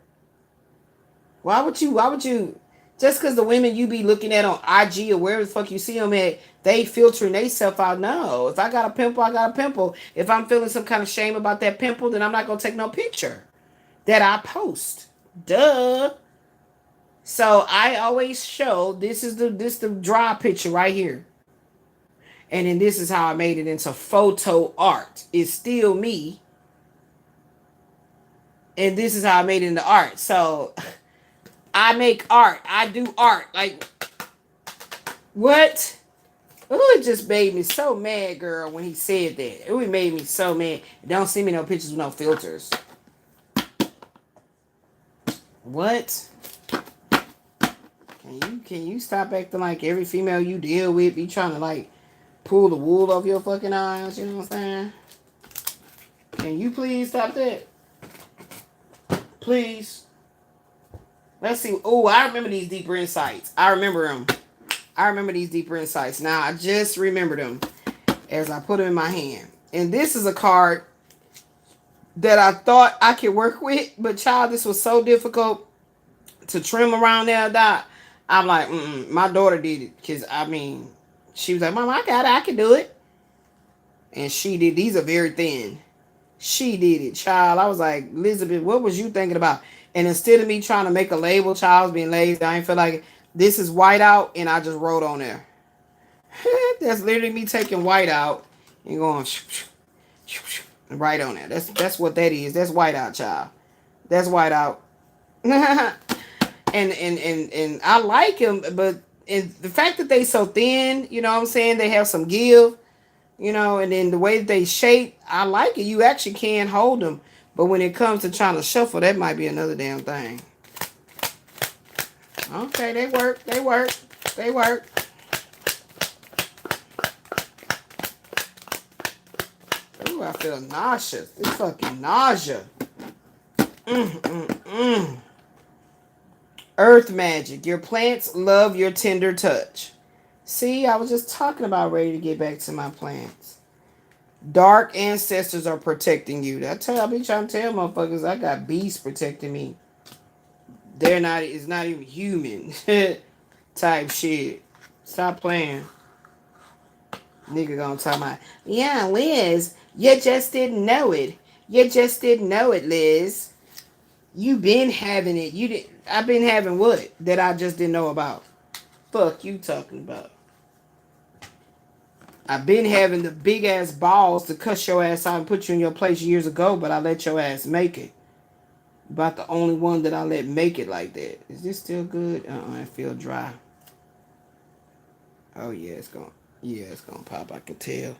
Why would you just because the women you be looking at on IG or wherever the fuck you see them at, they filtering they self out? No. If I got a pimple, I got a pimple. If I'm feeling some kind of shame about that pimple, then I'm not gonna take no picture that I post. Duh. So I always show this the dry picture right here. And then this is how I made it into photo art. It's still me. And this is how I made it into art. So I make art. I do art. Like, what? Oh, it just made me so mad, girl, when he said that. It made me so mad. Don't send me no pictures with no filters. What? Can you stop acting like every female you deal with be trying to like pull the wool off your fucking eyes? You know what I'm saying? Can you please stop that? Please. Let's see. Oh, I remember these deeper insights. I remember them. I remember these deeper insights. Now, I just remember them as I put them in my hand. And this is a card that I thought I could work with. But, child, this was so difficult to trim around there. That I'm like, my daughter did it. Because, I mean, she was like, Mom, I got it. I can do it. And she did. These are very thin. She did it, child. I was like, Elizabeth, what was you thinking about? And instead of me trying to make a label, child, I was being lazy. I ain't feel like it. This is white out, and I just wrote on there. That's literally me taking white out and going right on there. That's what that is. That's white out, child. That's white out. and I like them, but the fact that they so thin, you know what I'm saying? They have some give, you know, and then the way that they shape, I like it. You actually can hold them. But when it comes to trying to shuffle, that might be another damn thing. Okay, they work. They work. They work. Ooh, I feel nauseous. It's fucking nausea. Earth magic. Your plants love your tender touch. See, I was just talking about ready to get back to my plants. Dark ancestors are protecting you. I be trying to tell motherfuckers I got beasts protecting me. It's not even human type shit. Stop playing. Nigga gonna talk about, yeah, Liz, you just didn't know it. You just didn't know it, Liz. You been having it. I've been having what that I just didn't know about? Fuck you talking about. I've been having the big ass balls to cuss your ass out and put you in your place years ago, but I let your ass make it. About the only one that I let make it like that. Is this still good? I feel dry. Oh yeah, it's gonna pop. I can tell.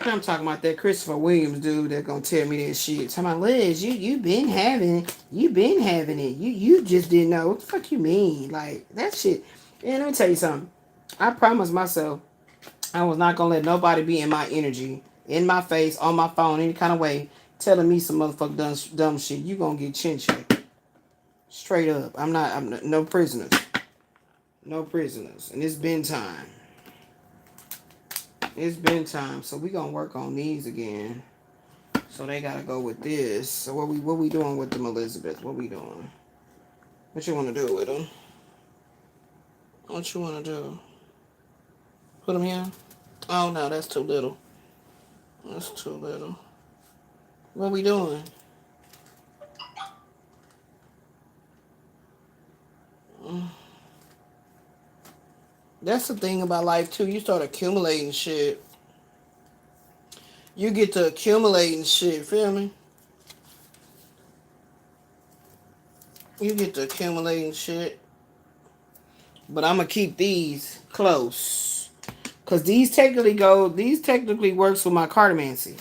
I'm talking about that Christopher Williams dude that's gonna tell me that shit. Talking about, Liz, you been having it. You been having it. You just didn't know. What the fuck you mean? Like that shit. Man, let me tell you something. I promised myself I was not gonna let nobody be in my energy in my face, on my phone, any kind of way, telling me some motherfucking dumb shit, you gonna get chin checked. Straight up. No prisoners. No prisoners. And it's been time. It's been time. So we gonna work on these again. So they gotta go with this. So what we doing with them, Elizabeth? What we doing? What you wanna do with them? What you wanna do? Put them here? Oh no, that's too little. That's too little. What we doing? That's the thing about life too. You start accumulating shit. You get to accumulating shit, feel me? You get to accumulating shit. But I'm gonna keep these close. Cause these technically works with my cartomancy.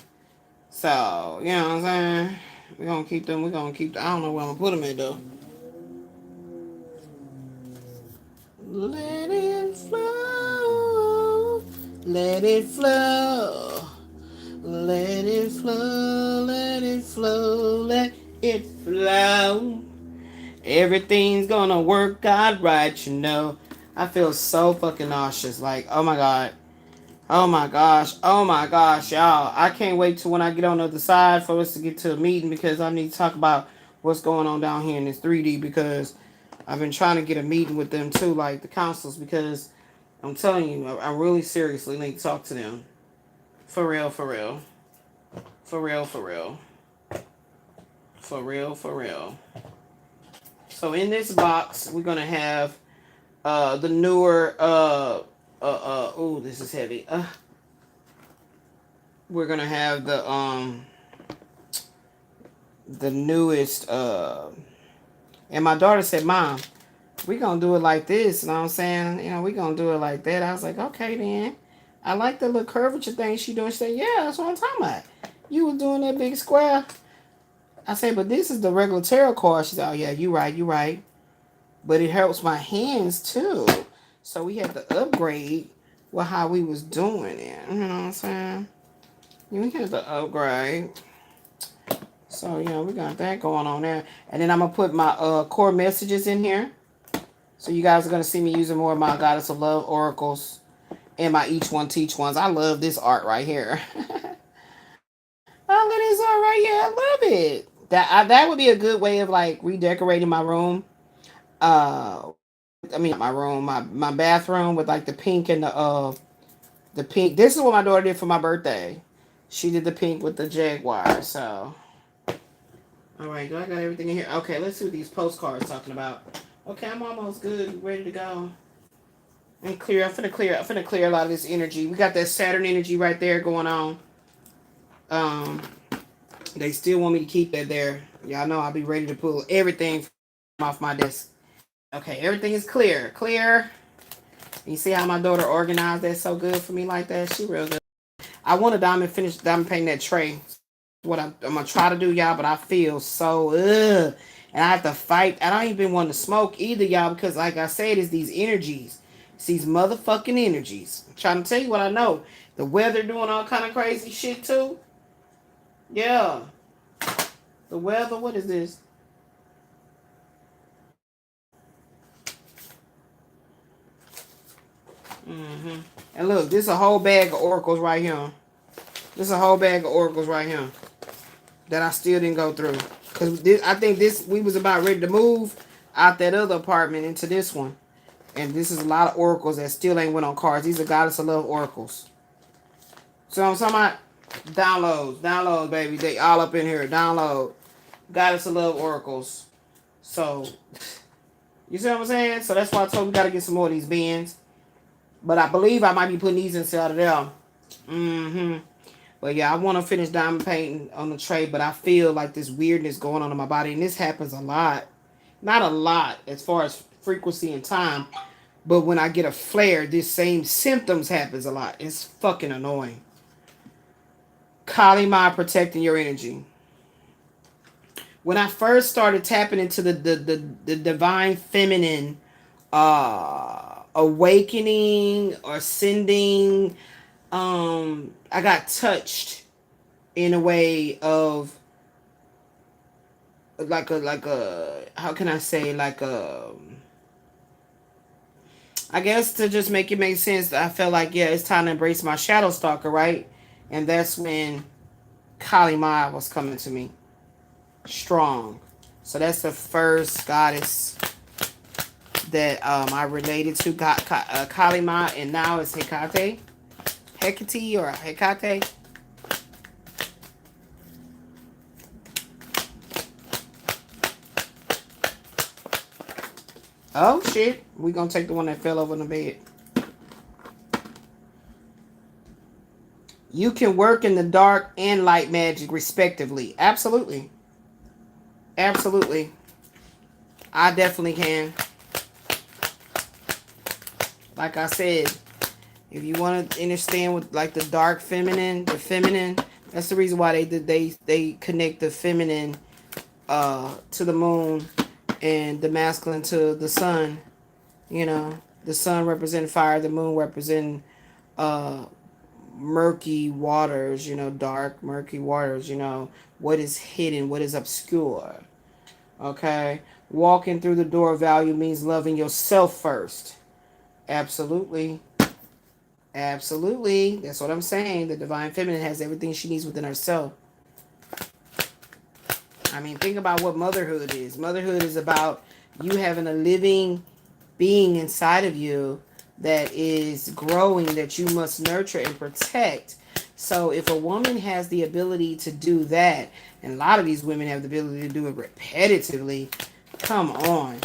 So, you know what I'm saying? We're gonna keep them, I don't know where I'm gonna put them in though. Let it flow. Let it flow. Let it flow. Let it flow. Let it flow. Everything's gonna work out right, you know. I feel so fucking nauseous. Like, oh my god. Oh my gosh. Oh my gosh, y'all. I can't wait till when I get on the other side for us to get to a meeting because I need to talk about what's going on down here in this 3D because I've been trying to get a meeting with them too, like the councils, because I'm telling you, I really seriously need to talk to them. For real, for real. For real, for real. For real, for real. So in this box, we're gonna have the newer oh, this is heavy. We're gonna have the newest and my daughter said, Mom, we gonna do it like this, you know what I'm saying? You know, we gonna do it like that. I was like, okay then. I like the little curvature thing she doing. She said, yeah, that's what I'm talking about. You was doing that big square. I said, but this is the regular tarot card. She said, oh yeah, you right. But it helps my hands too. So we had to upgrade with how we was doing it. You know what I'm saying? We had to upgrade. So yeah, we got that going on there. And then I'm gonna put my core messages in here. So you guys are gonna see me using more of my Goddess of Love oracles and my Each One Teach Ones. I love this art right here. I love this art right here. I love it. That would be a good way of like redecorating my room. I mean not my room, my bathroom with like the pink and the pink. This is what my daughter did for my birthday. She did the pink with the jaguar. So, all right, do I got everything in here? Okay, let's see what these postcards talking about. Okay, I'm almost good, ready to go. And clear. I'm finna clear a lot of this energy. We got that Saturn energy right there going on. They still want me to keep that there. Y'all know I'll be ready to pull everything off my desk. Okay, everything is clear. Clear. You see how my daughter organized that so good for me like that? She real good. I want to finish diamond painting that tray. What I'm gonna try to do, y'all, but I feel so and I have to fight. I don't even want to smoke either, y'all, because like I said, it's these energies. It's these motherfucking energies. I'm trying to tell you what I know. The weather doing all kind of crazy shit too. Yeah. The weather, what is this? And look, this is a whole bag of oracles right here. This is a whole bag of oracles right here that I still didn't go through. Because I think we was about ready to move out that other apartment into this one. And this is a lot of oracles that still ain't went on cards. These are Goddess of Love oracles. So I'm talking about downloads, baby. They all up in here. Download. Goddess of Love oracles. So, you see what I'm saying? So that's why I told you we got to get some more of these bins. But I believe I might be putting these inside of there. But yeah, I want to finish diamond painting on the tray, but I feel like this weirdness going on in my body. And this happens a lot. Not a lot as far as frequency and time. But when I get a flare, this same symptoms happens a lot. It's fucking annoying. Kali Ma, protecting your energy. When I first started tapping into the divine feminine awakening or ascending, I got touched in a way of like a how can I say, like a, I guess to just make it make sense, I felt like, yeah, it's time to embrace my shadow stalker, right? And that's when Kali Ma was coming to me strong. So that's the first goddess that I related to, Kali Ma, and now it's Hecate, Hecate or Hecate. Oh shit, we gonna take the one that fell over in the bed. You can work in the dark and light magic respectively. Absolutely. Absolutely. I definitely can. Like I said, if you want to understand with like the dark feminine, the feminine, that's the reason why they connect the feminine to the moon and the masculine to the sun. You know, the sun representing fire, the moon representing uh murky waters, you know, dark murky waters, you know, what is hidden, what is obscure. Okay? Walking through the door of value means loving yourself first. Absolutely. Absolutely. That's what I'm saying. The divine feminine has everything she needs within herself. I mean, think about what motherhood is. Motherhood is about you having a living being inside of you that is growing, that you must nurture and protect. So if a woman has the ability to do that, and a lot of these women have the ability to do it repetitively, come on.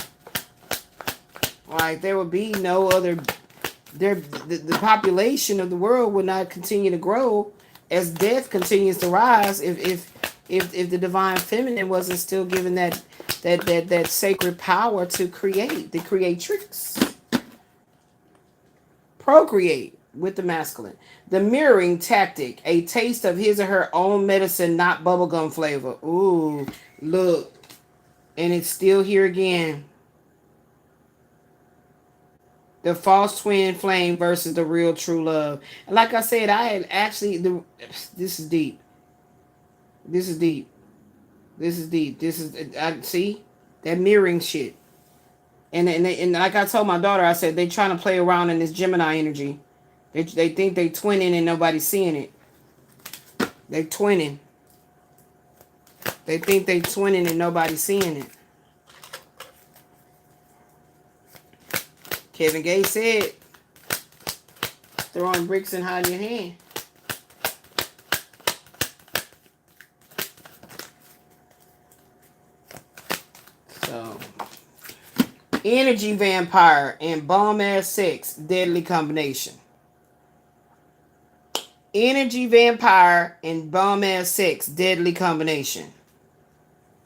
Like, there would be no other, the population of the world would not continue to grow as death continues to rise if the divine feminine wasn't still given that sacred power to create, the creatrix, procreate with the masculine. The mirroring tactic, a taste of his or her own medicine, not bubblegum flavor. Ooh, look, and it's still here again. The false twin flame versus the real true love. And like I said, I had actually this is deep. This is deep. This is deep. This is, I see that mirroring shit. And like I told my daughter, I said they trying to play around in this Gemini energy. They think they twinning and nobody's seeing it. They twinning. They think they twinning and nobody's seeing it. Kevin Gates said, throwing bricks and hiding your hand. So, energy vampire and bomb ass sex, deadly combination. Energy vampire and bomb ass sex, deadly combination.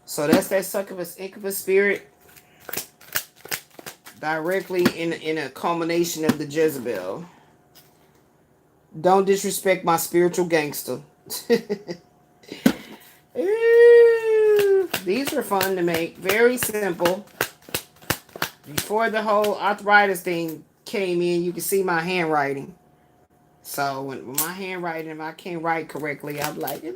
So that's that succubus incubus spirit directly in a culmination of the Jezebel. Don't disrespect my spiritual gangster. These were fun to make. Very simple. Before the whole arthritis thing came in, you can see my handwriting. So when my handwriting, if I can't write correctly, I'm like, okay.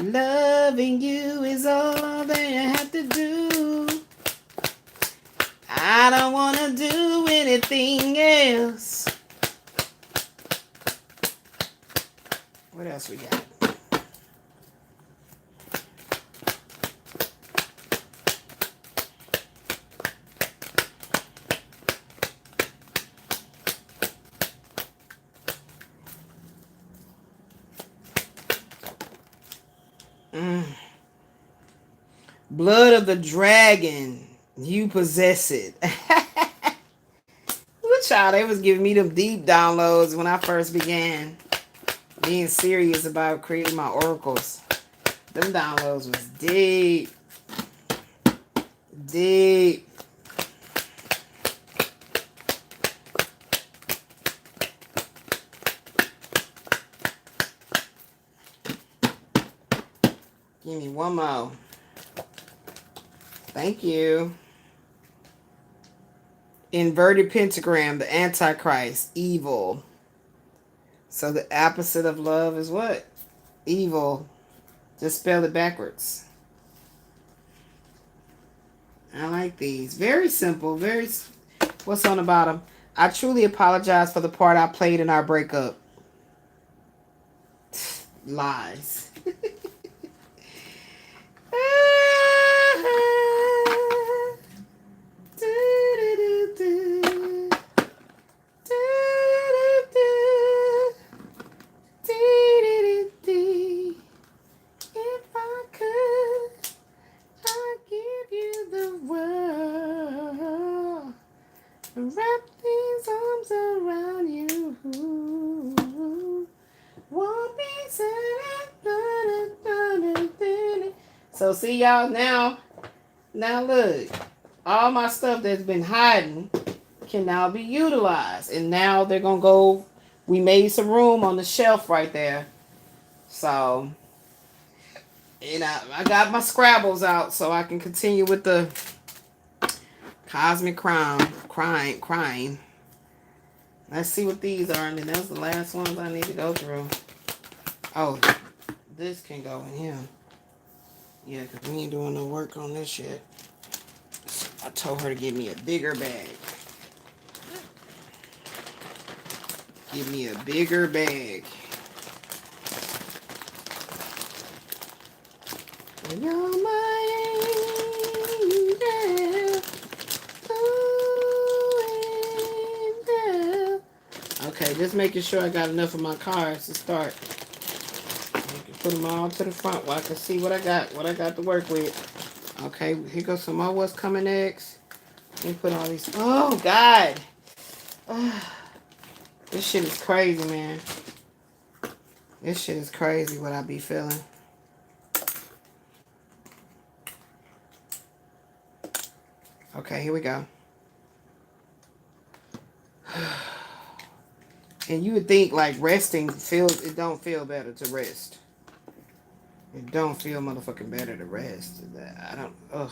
Loving you is all that I have to do. I don't want to do anything else. What else we got? Blood of the dragon, you possess it. What child, they was giving me them deep downloads when I first began being serious about creating my oracles. Them downloads was deep. Deep. Give me one more. Thank you. Inverted pentagram, the Antichrist, evil. So the opposite of love is what? Evil. Just spell it backwards. I like these. Very simple. Very. What's on the bottom? I truly apologize for the part I played in our breakup. Lies. If I could, I'd give you the world. Wrap these arms around you. Won't be sad. So see y'all now. Now look, all my stuff that's been hiding can now be utilized, and now they're gonna go. We made some room on the shelf right there. So, and I got my Scrabbles out so I can continue with the Cosmic Crime. Let's see what these are, and then that's the last ones I need to go through. Oh, this can go in here. Yeah, because we ain't doing no work on this shit. I told her to give me a bigger bag. Give me a bigger bag. You're my angel. Ooh, angel. Okay, just making sure I got enough of my cards to start. You can put them all to the front where I can see what I got to work with. Okay, here goes some more what's coming next. Let me put all these. Oh, God. This shit is crazy, man. This shit is crazy what I be feeling. Okay, here we go. And you would think like resting it don't feel better to rest. It don't feel motherfucking better to rest. I don't, ugh.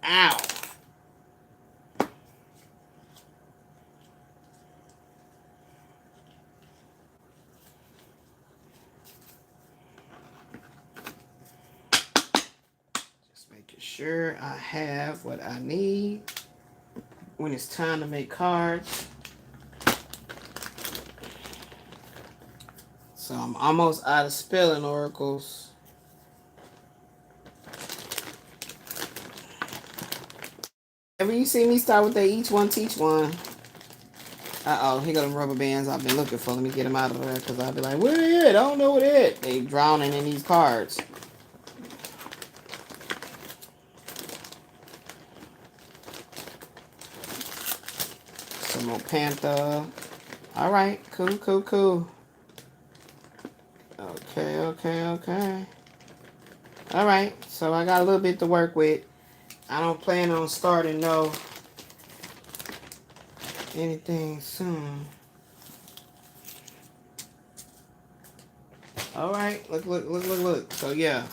Ow. Just making sure I have what I need when it's time to make cards. So I'm almost out of spelling oracles. Whenever you see me start with the each one teach one. Uh-oh, here go them rubber bands I've been looking for. Let me get them out of there because I'll be like, where they at? I don't know where they at. They drowning in these cards. Some more Panther. All right, cool. Okay. All right, so I got a little bit to work with. I don't plan on starting anything soon. All right, look. So yeah,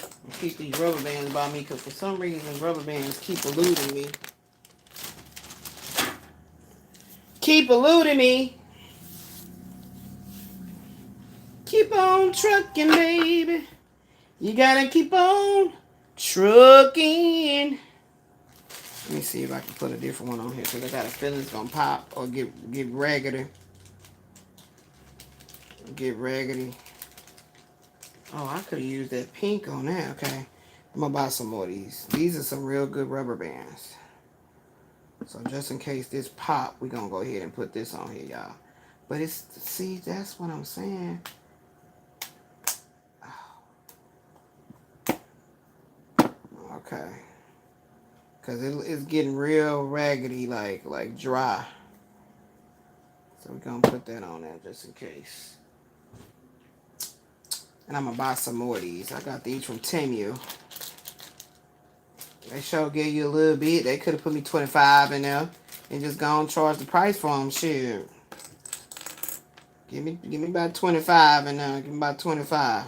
I'll keep these rubber bands by me because for some reason rubber bands keep eluding me. Keep on trucking, baby. You gotta keep on trucking. Let me see if I can put a different one on here because I got a feeling it's gonna pop or get raggedy. Get raggedy. Oh, I could have used that pink on that. Okay. I'm gonna buy some more of these. These are some real good rubber bands. So just in case this pop, we're gonna go ahead and put this on here, y'all. But it's, see, that's what I'm saying. Okay. Because it's getting real raggedy, like dry. So we're going to put that on there just in case. And I'm going to buy some more of these. I got these from Temu. They sure gave you a little bit. They could have put me 25 in there and just gone charge the price for them. Shit. Give me about 25 in there. Give me about 25.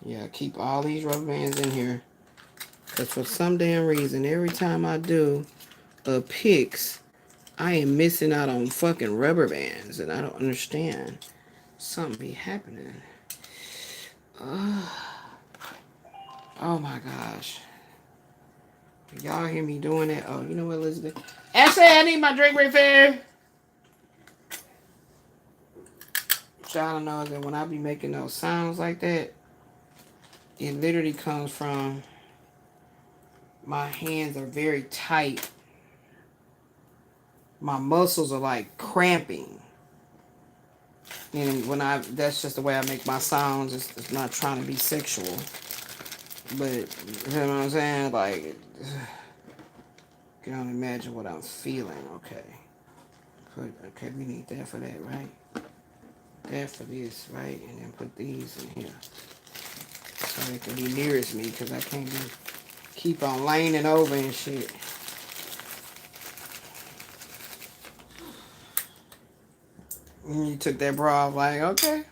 Yeah, keep all these rubber bands in here. Because for some damn reason, every time I do a picks, I am missing out on fucking rubber bands. And I don't understand. Something be happening. Oh my gosh. Y'all hear me doing that? Oh, you know what, Elizabeth? Ashley, I need my drink refill. Y'all know that when I be making those sounds like that, it literally comes from my hands are very tight. My muscles are like cramping. And that's just the way I make my sounds. It's not trying to be sexual. But, you know what I'm saying? Like, you can only imagine what I'm feeling. Okay. Okay, we need that for that, right? That for this, right? And then put these in here. So they can be nearest me because I can't keep on laning over and shit. And you took that bra off, like, okay.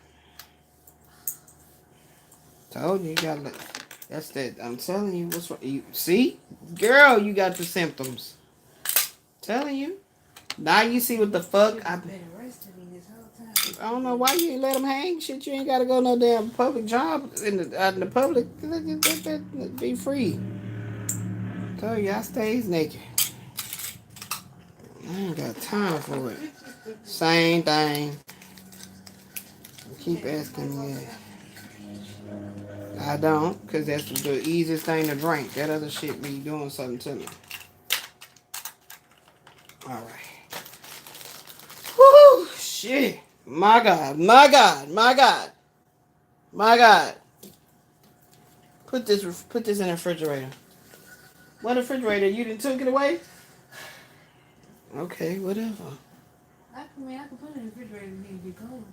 Told you gotta. That's that. I'm telling you, what's wrong? You see, girl, you got the symptoms. Telling you. Now you see what the fuck. I don't know why you ain't let them hang. Shit, you ain't gotta go no damn public job out in the public. Be free. Tell you, I stays naked. I ain't got time for it. Same thing. Keep asking me that. I don't, because that's the easiest thing to drink. That other shit be doing something to me. Alright. Whoo! Shit. My God. My God. My God. My God. Put this in the refrigerator. What refrigerator? You didn't took it away? Okay, whatever. I can put it in the refrigerator and it be cold.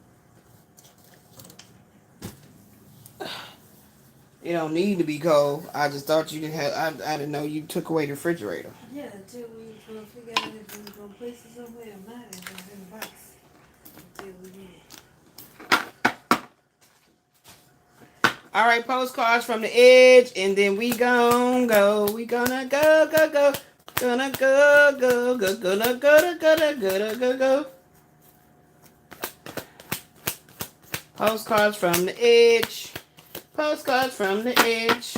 It don't need to be cold. I just thought you didn't have. I didn't know you took away the refrigerator. Yeah, until we gonna figure out if we gonna place it somewhere or not. It's in the box. Until we get it. All right, postcards from the edge, and then we gon' go. We gonna go, go, go. Gonna go, go, go, gonna go. Postcards from the edge. Postcards from the edge.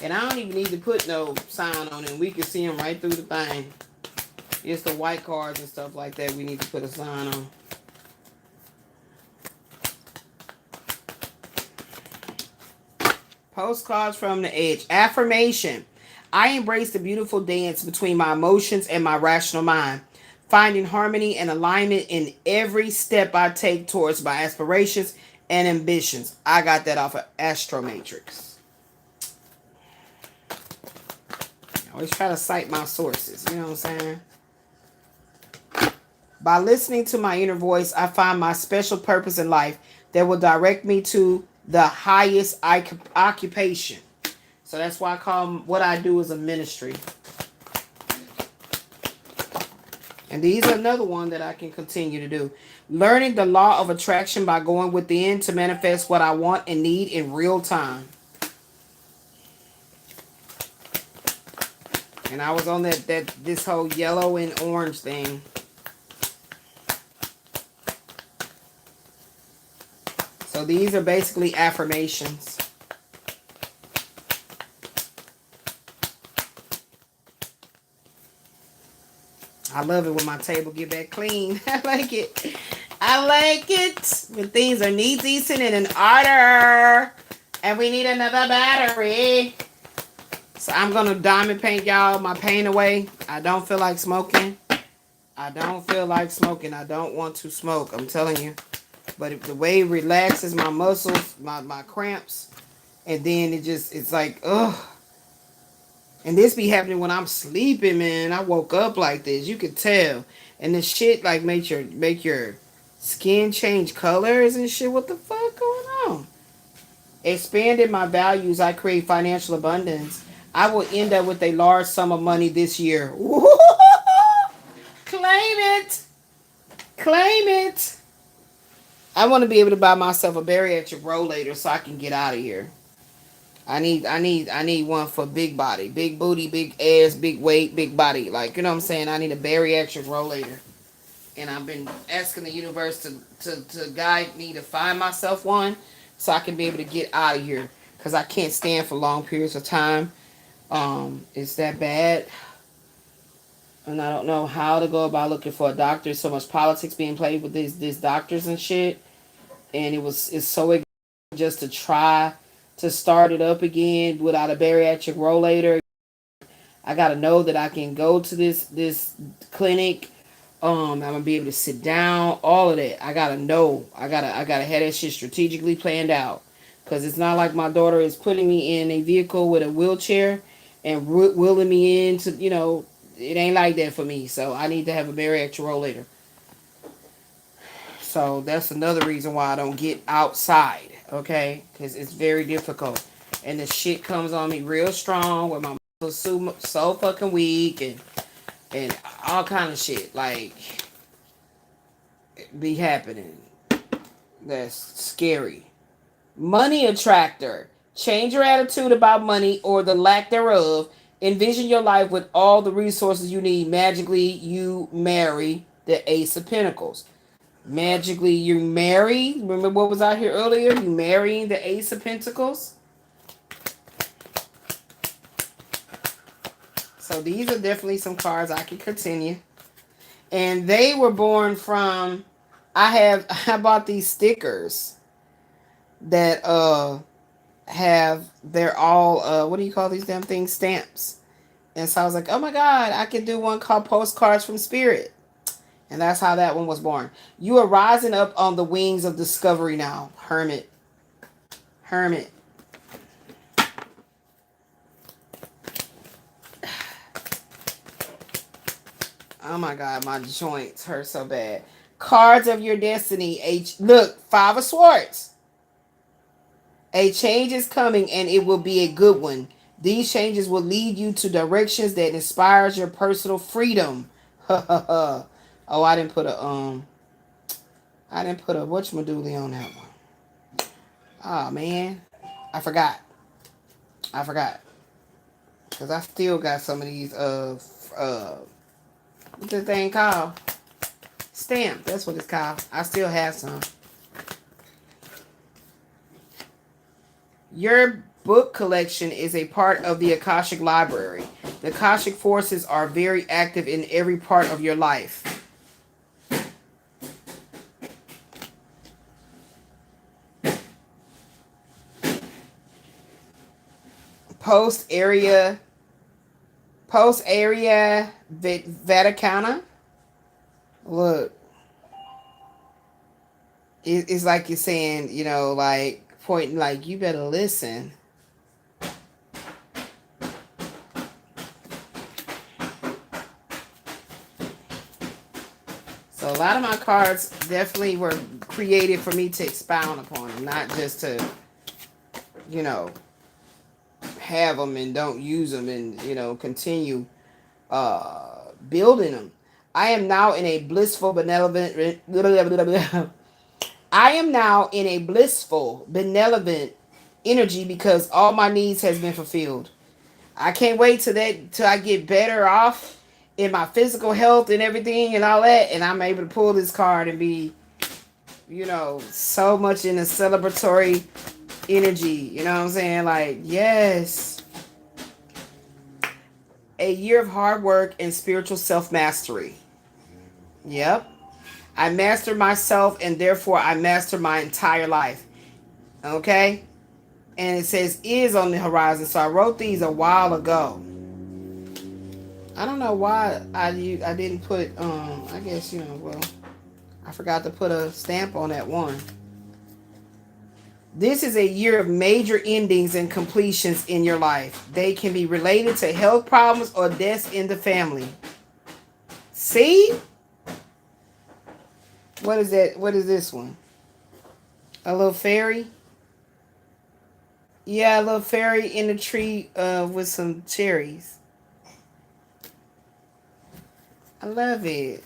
And I don't even need to put no sign on it. We can see them right through the thing. It's the white cards and stuff like that we need to put a sign on. Postcards from the edge. Affirmation. I embrace the beautiful dance between my emotions and my rational mind, finding harmony and alignment in every step I take towards my aspirations and ambitions. I got that off of Astro Matrix. I always try to cite my sources, you know what I'm saying? By listening to my inner voice, I find my special purpose in life that will direct me to the highest occupation. So that's why I call what I do as a ministry. And these are another one that I can continue to do. Learning the law of attraction by going within to manifest what I want and need in real time. And I was on this whole yellow and orange thing. So these are basically affirmations. I love it when my table get back clean. I like it. I like it when things are neat, decent, and in order. And we need another battery. So I'm going to diamond paint y'all my pain away. I don't feel like smoking. I don't want to smoke. I'm telling you. But if the way it relaxes my muscles, my cramps, and then it's like, ugh. And this be happening when I'm sleeping, man. I woke up like this. You could tell. And this shit like make your skin change colors and shit. What the fuck going on? Expanding my values, I create financial abundance. I will end up with a large sum of money this year. Claim it. Claim it. I want to be able to buy myself a bariatric rollator so I can get out of here. I need one for big body, big booty, big ass, big weight, big body. Like, you know what I'm saying? I need a bariatric rollator. And I've been asking the universe to guide me to find myself one so I can be able to get out of here. Because I can't stand for long periods of time. It's that bad. And I don't know how to go about looking for a doctor. So much politics being played with these doctors and shit. And it's so just to try to start it up again without a bariatric rollator. I gotta know that I can go to this clinic. I'm gonna be able to sit down. All of that. I gotta know. I gotta have that shit strategically planned out. Cause it's not like my daughter is putting me in a vehicle with a wheelchair and wheeling me into. It ain't like that for me. So I need to have a bariatric rollator. So that's another reason why I don't get outside, okay? Because it's very difficult. And the shit comes on me real strong with my muscles so fucking weak and all kind of shit. Like, be happening. That's scary. Money attractor. Change your attitude about money or the lack thereof. Envision your life with all the resources you need. Magically, you marry the Ace of Pentacles. Magically, you marry. Remember what was out here earlier? You marrying the Ace of Pentacles. So these are definitely some cards I can continue. And they were born from. I bought these stickers that they're all what do you call these damn things? Stamps. And so I was like, oh my God, I could do one called Postcards from Spirit. And that's how that one was born. You are rising up on the wings of discovery now. Hermit. Hermit. Oh my God, my joints hurt so bad. Cards of your destiny. Look, Five of Swords. A change is coming and it will be a good one. These changes will lead you to directions that inspires your personal freedom. Oh, I didn't put a whatchamadoodly on that one. Oh man. I forgot. Cause I still got some of these what's this thing called? Stamp. That's what it's called. I still have some. Your book collection is a part of the Akashic Library. The Akashic forces are very active in every part of your life. Post area Vaticana. Look, it's like you're saying, like pointing, like you better listen. So a lot of my cards definitely were created for me to expound upon them, not just to, have them and don't use them and, continue building them. I am now in a blissful, benevolent. I am now in a blissful, benevolent energy because all my needs has been fulfilled. I can't wait till I get better off in my physical health and everything and all that, and I'm able to pull this card and be, so much in a celebratory energy. You know what I'm saying? Like, yes. A year of hard work and spiritual self-mastery. Yep. I master myself and therefore I master my entire life. Okay? And it says is on the horizon. So I wrote these a while ago. I don't know why I didn't put I guess I forgot to put a stamp on that one. This is a year of major endings and completions in your life. They can be related to health problems or deaths in the family. See? What is that? What is this one? A little fairy? Yeah, a little fairy in a tree with some cherries. I love it.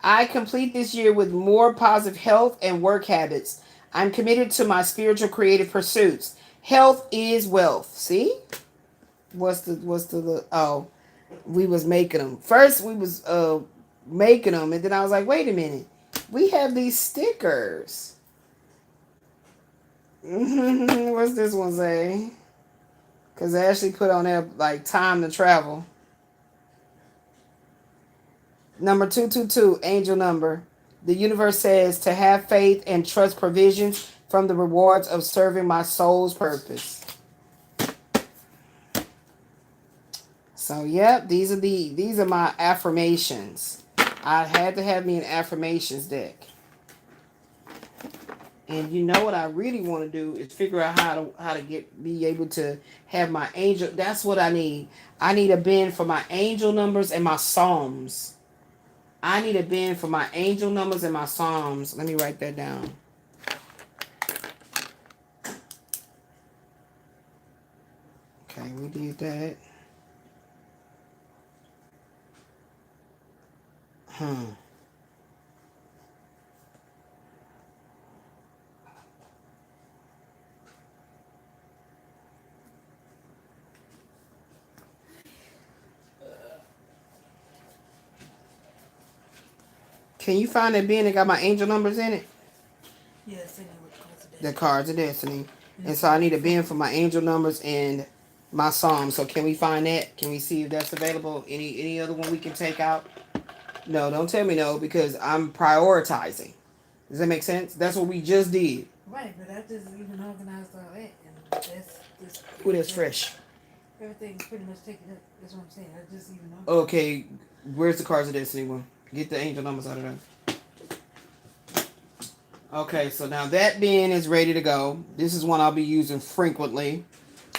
I complete this year with more positive health and work habits. I'm committed to my spiritual creative pursuits. Health is wealth. See? Oh, we was making them. First we was making them, and then I was like, wait a minute. We have these stickers. What's this one say? Because I actually put on there like time to travel. Number 222, angel number. The universe says to have faith and trust provisions from the rewards of serving my soul's purpose. So yep, these are my affirmations. I had to have me an affirmations deck. And you know what I really want to do is figure out how to be able to have my angel. That's what I need. I need a bin for my angel numbers and my psalms. I need a bin for my angel numbers and my psalms. Let me write that down. Okay, we did that. Can you find that bin that got my angel numbers in it? Yes, I know what cards of destiny. The cards of destiny. And so I need a bin for my angel numbers and my psalms. So can we find that? Can we see if that's available? Any other one we can take out? No, don't tell me no, because I'm prioritizing. Does that make sense? That's what we just did. Right, but I just even organized all that, and that's just. Ooh, that's fresh. Everything's pretty much taken up. That's what I'm saying. I just even know. Okay, where's the cards of destiny one? Get the angel numbers out of there. Okay, so now that bin is ready to go. This is one I'll be using frequently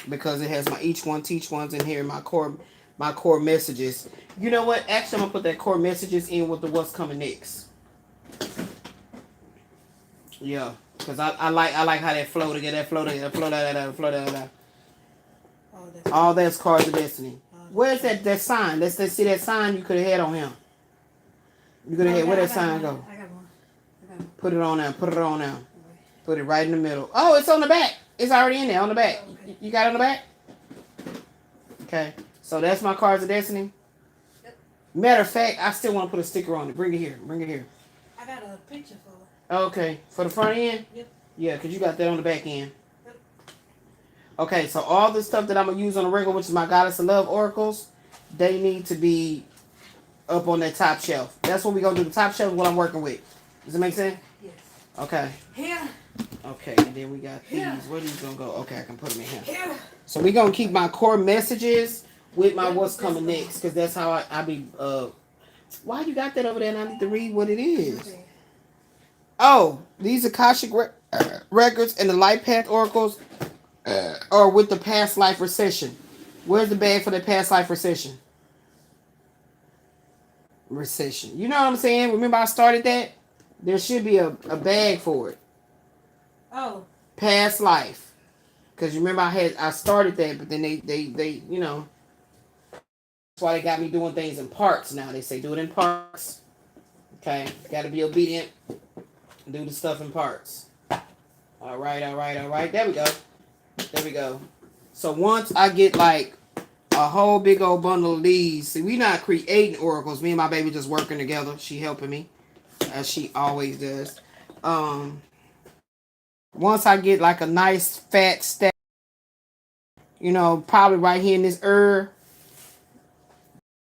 because it has my each one teach ones in here, my core messages. You know what? Actually, I'm gonna put that core messages in with the what's coming next. Yeah, because I like how that flow together, that flow together. All that's cards of destiny. Where's that sign? Let's see that sign you could have had on him. You could have had where that sign go? I got one. Put it on there. Put it on there. Put it right in the middle. Oh, it's on the back. It's already in there on the back. Okay. You got it on the back? Okay. So that's my cards of destiny. Yep. Matter of fact, I still want to put a sticker on it. Bring it here. Bring it here. I got a picture for it. Okay. For the front end? Yep. Yeah, because you got that on the back end. Yep. Okay, so all the stuff that I'm going to use on the regular, which is my Goddess of Love oracles, they need to be up on that top shelf. That's what we're going to do. The top shelf is what I'm working with. Does it make sense? Yes. Okay. Here. Okay, and then we got these. Here. Where are these going to go? Okay, I can put them in here. Here. So we're going to keep my core messages with my what's coming next, because that's how I be, why you got that over there and I need to read what it is? Okay. Oh, these Akashic records and the life path oracles are with the past life recession. Where's the bag for the past life recession? Recession. You know what I'm saying? Remember I started that? There should be a bag for it. Oh. Past life. Because remember I started that, but then they you know, that's why they got me doing things in parts now. They say do it in parts. Okay? Got to be obedient. Do the stuff in parts. All right. There we go. So once I get like a whole big old bundle of these, see, we not creating oracles. Me and my baby just working together. She helping me, as she always does. Once I get like a nice fat stack, you know, probably right here in this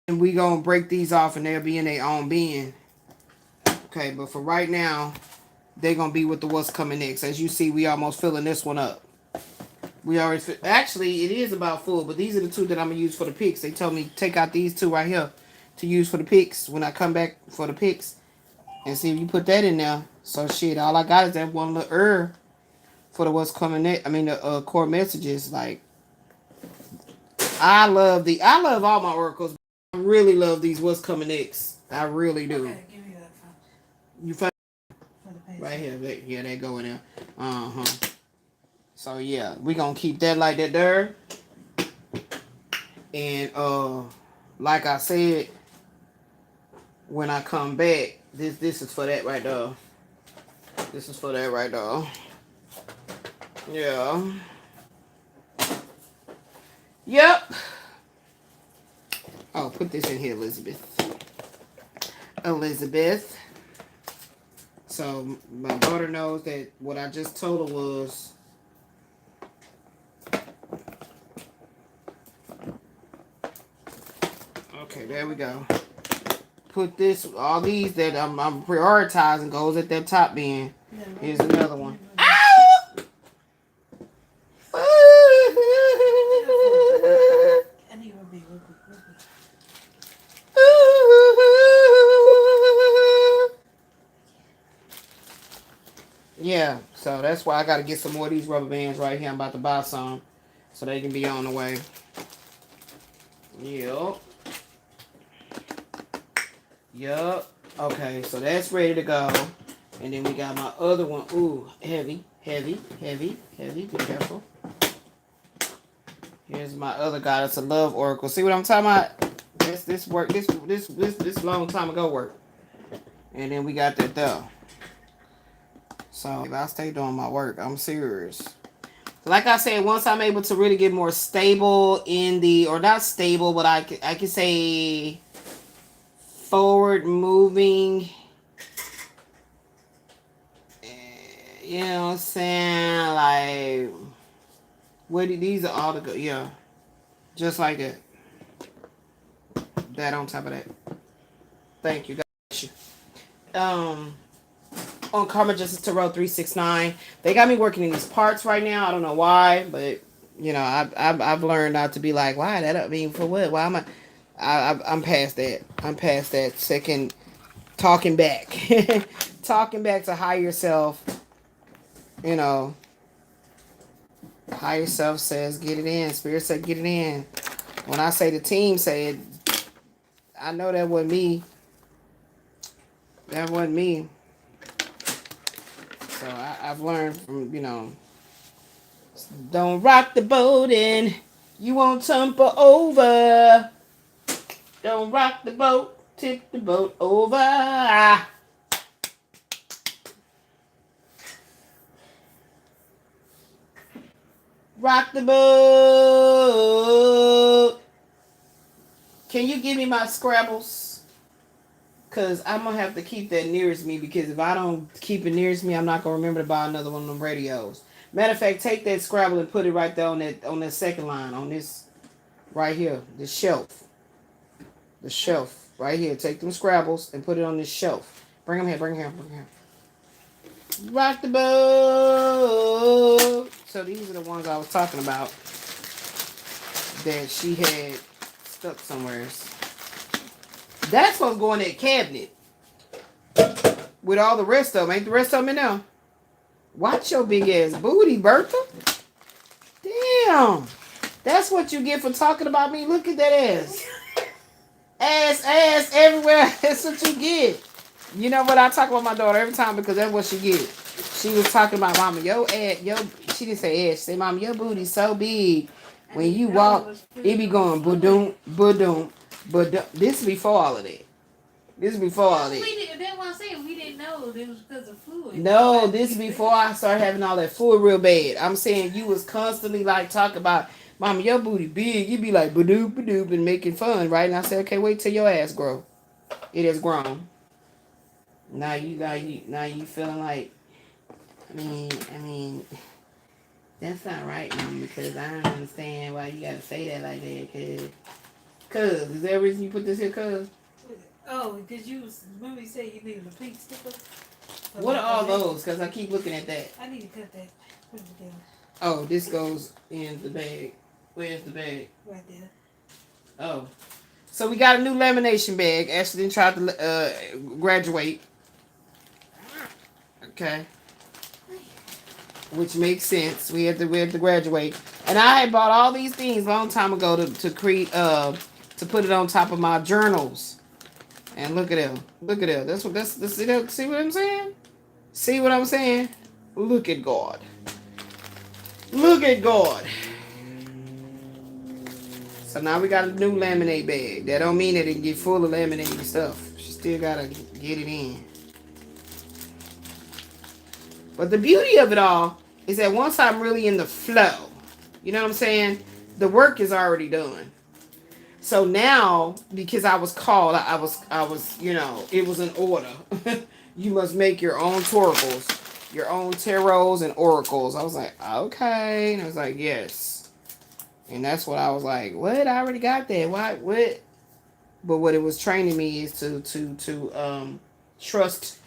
and we gonna break these off and they'll be in their own bin. Okay, but for right now, they're gonna be with the what's coming next. As you see, we almost filling this one up. We already actually it is about full, but these are the two that I'm gonna use for the picks. They told me take out these two right here to use for the picks when I come back for the picks, and see if you put that in there. So shit, all I got is that one little for the what's coming next. I mean the core messages. Like I love all my oracles. I really love these what's coming next. I really do. Okay, give me that phone. You find For the page. right here. Yeah, they go in there. So yeah, we gonna keep that like that there. And like I said, when I come back, This is for that right there. This is for that right there. Yeah. Yep. Oh, put this in here, Elizabeth. Elizabeth. So my daughter knows that what I just told her was okay, there we go. Put this, all these that I'm prioritizing goes at that top bin. Here's another one. Ow! I need to be real quick. Yeah, so that's why I got to get some more of these rubber bands right here. I'm about to buy some so they can be on the way. Yup. Yup. Okay, so that's ready to go. And then we got my other one. Ooh, heavy. Be careful. Here's my other guy. That's a love oracle. See what I'm talking about? This work. This long time ago work. And then we got that though. So if I stay doing my work, I'm serious. Like I said, once I'm able to really get more stable in the, or not stable, but I can say forward moving. You know what I'm saying? Like, these are all the good, yeah. Just like that. That on top of that. Thank you. Got you. On Karma Justice Tarot 369. They got me working in these parts right now. I don't know why, but you know, I've learned not to be like, why that up mean for what? Why am I'm past that. I'm past that second talking back. Talking back to higher self. You know. Higher self says get it in. Spirit said get it in. When I say the team said, I know that wasn't me. That wasn't me. So I've learned from, you know, don't rock the boat and you won't tumble over. Don't rock the boat, tip the boat over. Rock the boat. Can you give me my Scrabbles? Because I'm going to have to keep that nearest me, because if I don't keep it nearest me, I'm not going to remember to buy another one of them radios. Matter of fact, take that Scrabble and put it right there on that second line, on this right here, the shelf. The shelf right here. Take them Scrabbles and put it on this shelf. Bring them here. Rock the boat. So these are the ones I was talking about that she had stuck somewhere. That's what's going in that cabinet with all the rest of them. Ain't the rest of them in there? Watch your big ass booty, Bertha. Damn. That's what you get for talking about me. Look at that ass. Ass everywhere. That's what you get. You know what? I talk about my daughter every time because that's what she get. She was talking about, mama, she didn't say ass. She said, mama, your booty's so big. When you walk, it be going ba-doom, ba-doom. But this before all of that. This before all that. That's what I'm saying. We didn't know it was because of fluid. No, this before I started having all that fluid real bad. I'm saying you was constantly like talking about, mama, your booty big. You be like ba-doop, ba-doop, and making fun, right? And I said, okay, wait till your ass grow. It has grown. Now you feeling like, I mean, that's not right, Mom, because I don't understand why you gotta say that like that, cuz, is that the reason you put this here, cuz? Oh, because remember you said you needed a pink sticker? What are all those? Because I keep looking at that. I need to cut that. Put it together. Oh, this goes in the bag. Where's the bag? Right there. Oh. So we got a new lamination bag. Ashley tried to graduate. Okay. Which makes sense. We had to graduate. And I had bought all these things a long time ago to create to put it on top of my journals. And look at them. See what I'm saying? See what I'm saying? Look at God. Look at God. So now we got a new laminate bag. That don't mean that it can get full of laminated stuff. still gotta get it in. But the beauty of it all is that once I'm really in the flow, you know what I'm saying? The work is already done. So now, because I was called, I was, it was an order. You must make your own toracles, your own tarots and oracles. I was like, okay. And I was like, yes. And that's what I was like, what? I already got that. Why? What? But what it was training me is to trust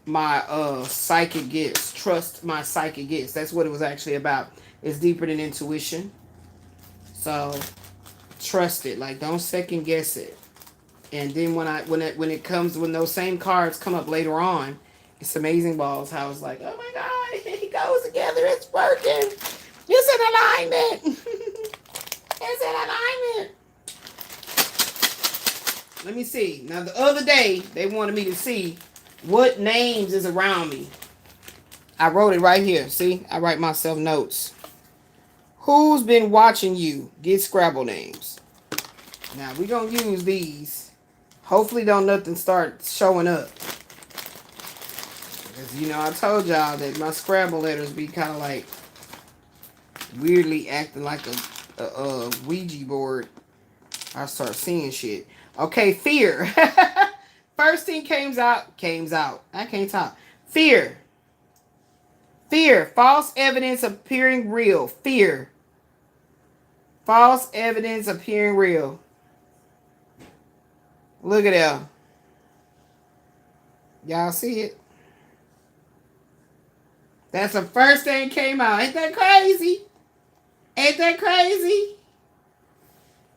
my psychic gifts. Trust my psychic gifts. That's what it was actually about. It's deeper than intuition. So trust it. Like, don't second guess it. And then when those same cards come up later on, it's amazing balls how it's like, oh my god, it goes together, it's working. It's in alignment. It's in alignment. Let me see. Now the other day they wanted me to see what names is around me. I wrote it right here. See? I write myself notes. Who's been watching you? Get Scrabble names. Now we're gonna use these. Hopefully don't nothing start showing up. Because I told y'all that my Scrabble letters be kind of like weirdly acting like a Ouija board. I start seeing shit. Okay, fear. First thing came out. I can't talk. Fear. Fear. False evidence appearing real. Fear. False evidence appearing real. Look at that. Y'all see it? That's the first thing came out. Ain't that crazy? Ain't that crazy?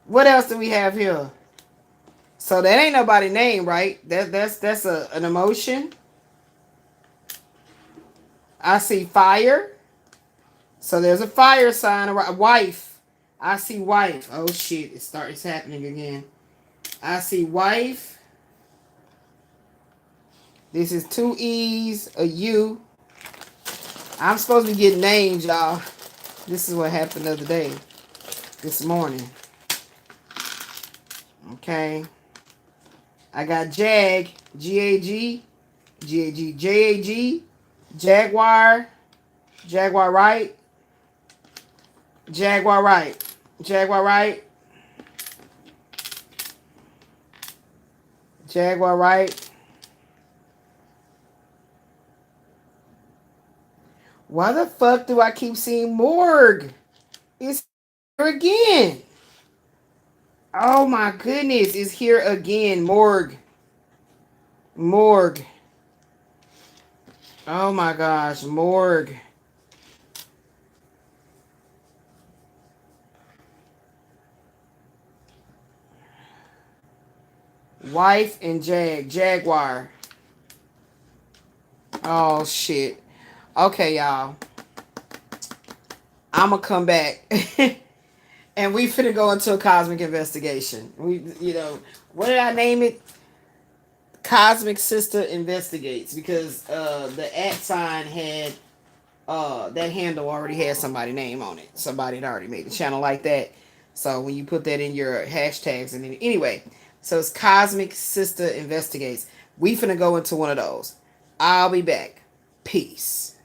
What else do we have here? So that ain't nobody name, right? That's an emotion. I see fire. So there's a fire sign. A wife. I see wife. Oh shit! It's happening again. I see wife. This is 2 E's, a U. I'm supposed to be getting names, y'all. This is what happened the other day. This morning. Okay. I got Jag. G-A-G. G-A-G. J-A-G. Jaguar. Jaguar right. Jaguar right. Jaguar right. Jaguar right. Why the fuck do I keep seeing morgue? It's here again. Oh my goodness, it's here again. Morgue. Morgue. Oh my gosh, morgue. Wife and Jaguar. Oh shit. Okay, y'all. I'ma come back. And we finna go into a cosmic investigation. What did I name it? Cosmic Sister Investigates, because the @ had that handle already had somebody's name on it. Somebody had already made a channel like that. So when you put that in your hashtags and anyway, so it's Cosmic Sister Investigates. We finna go into one of those. I'll be back. Peace.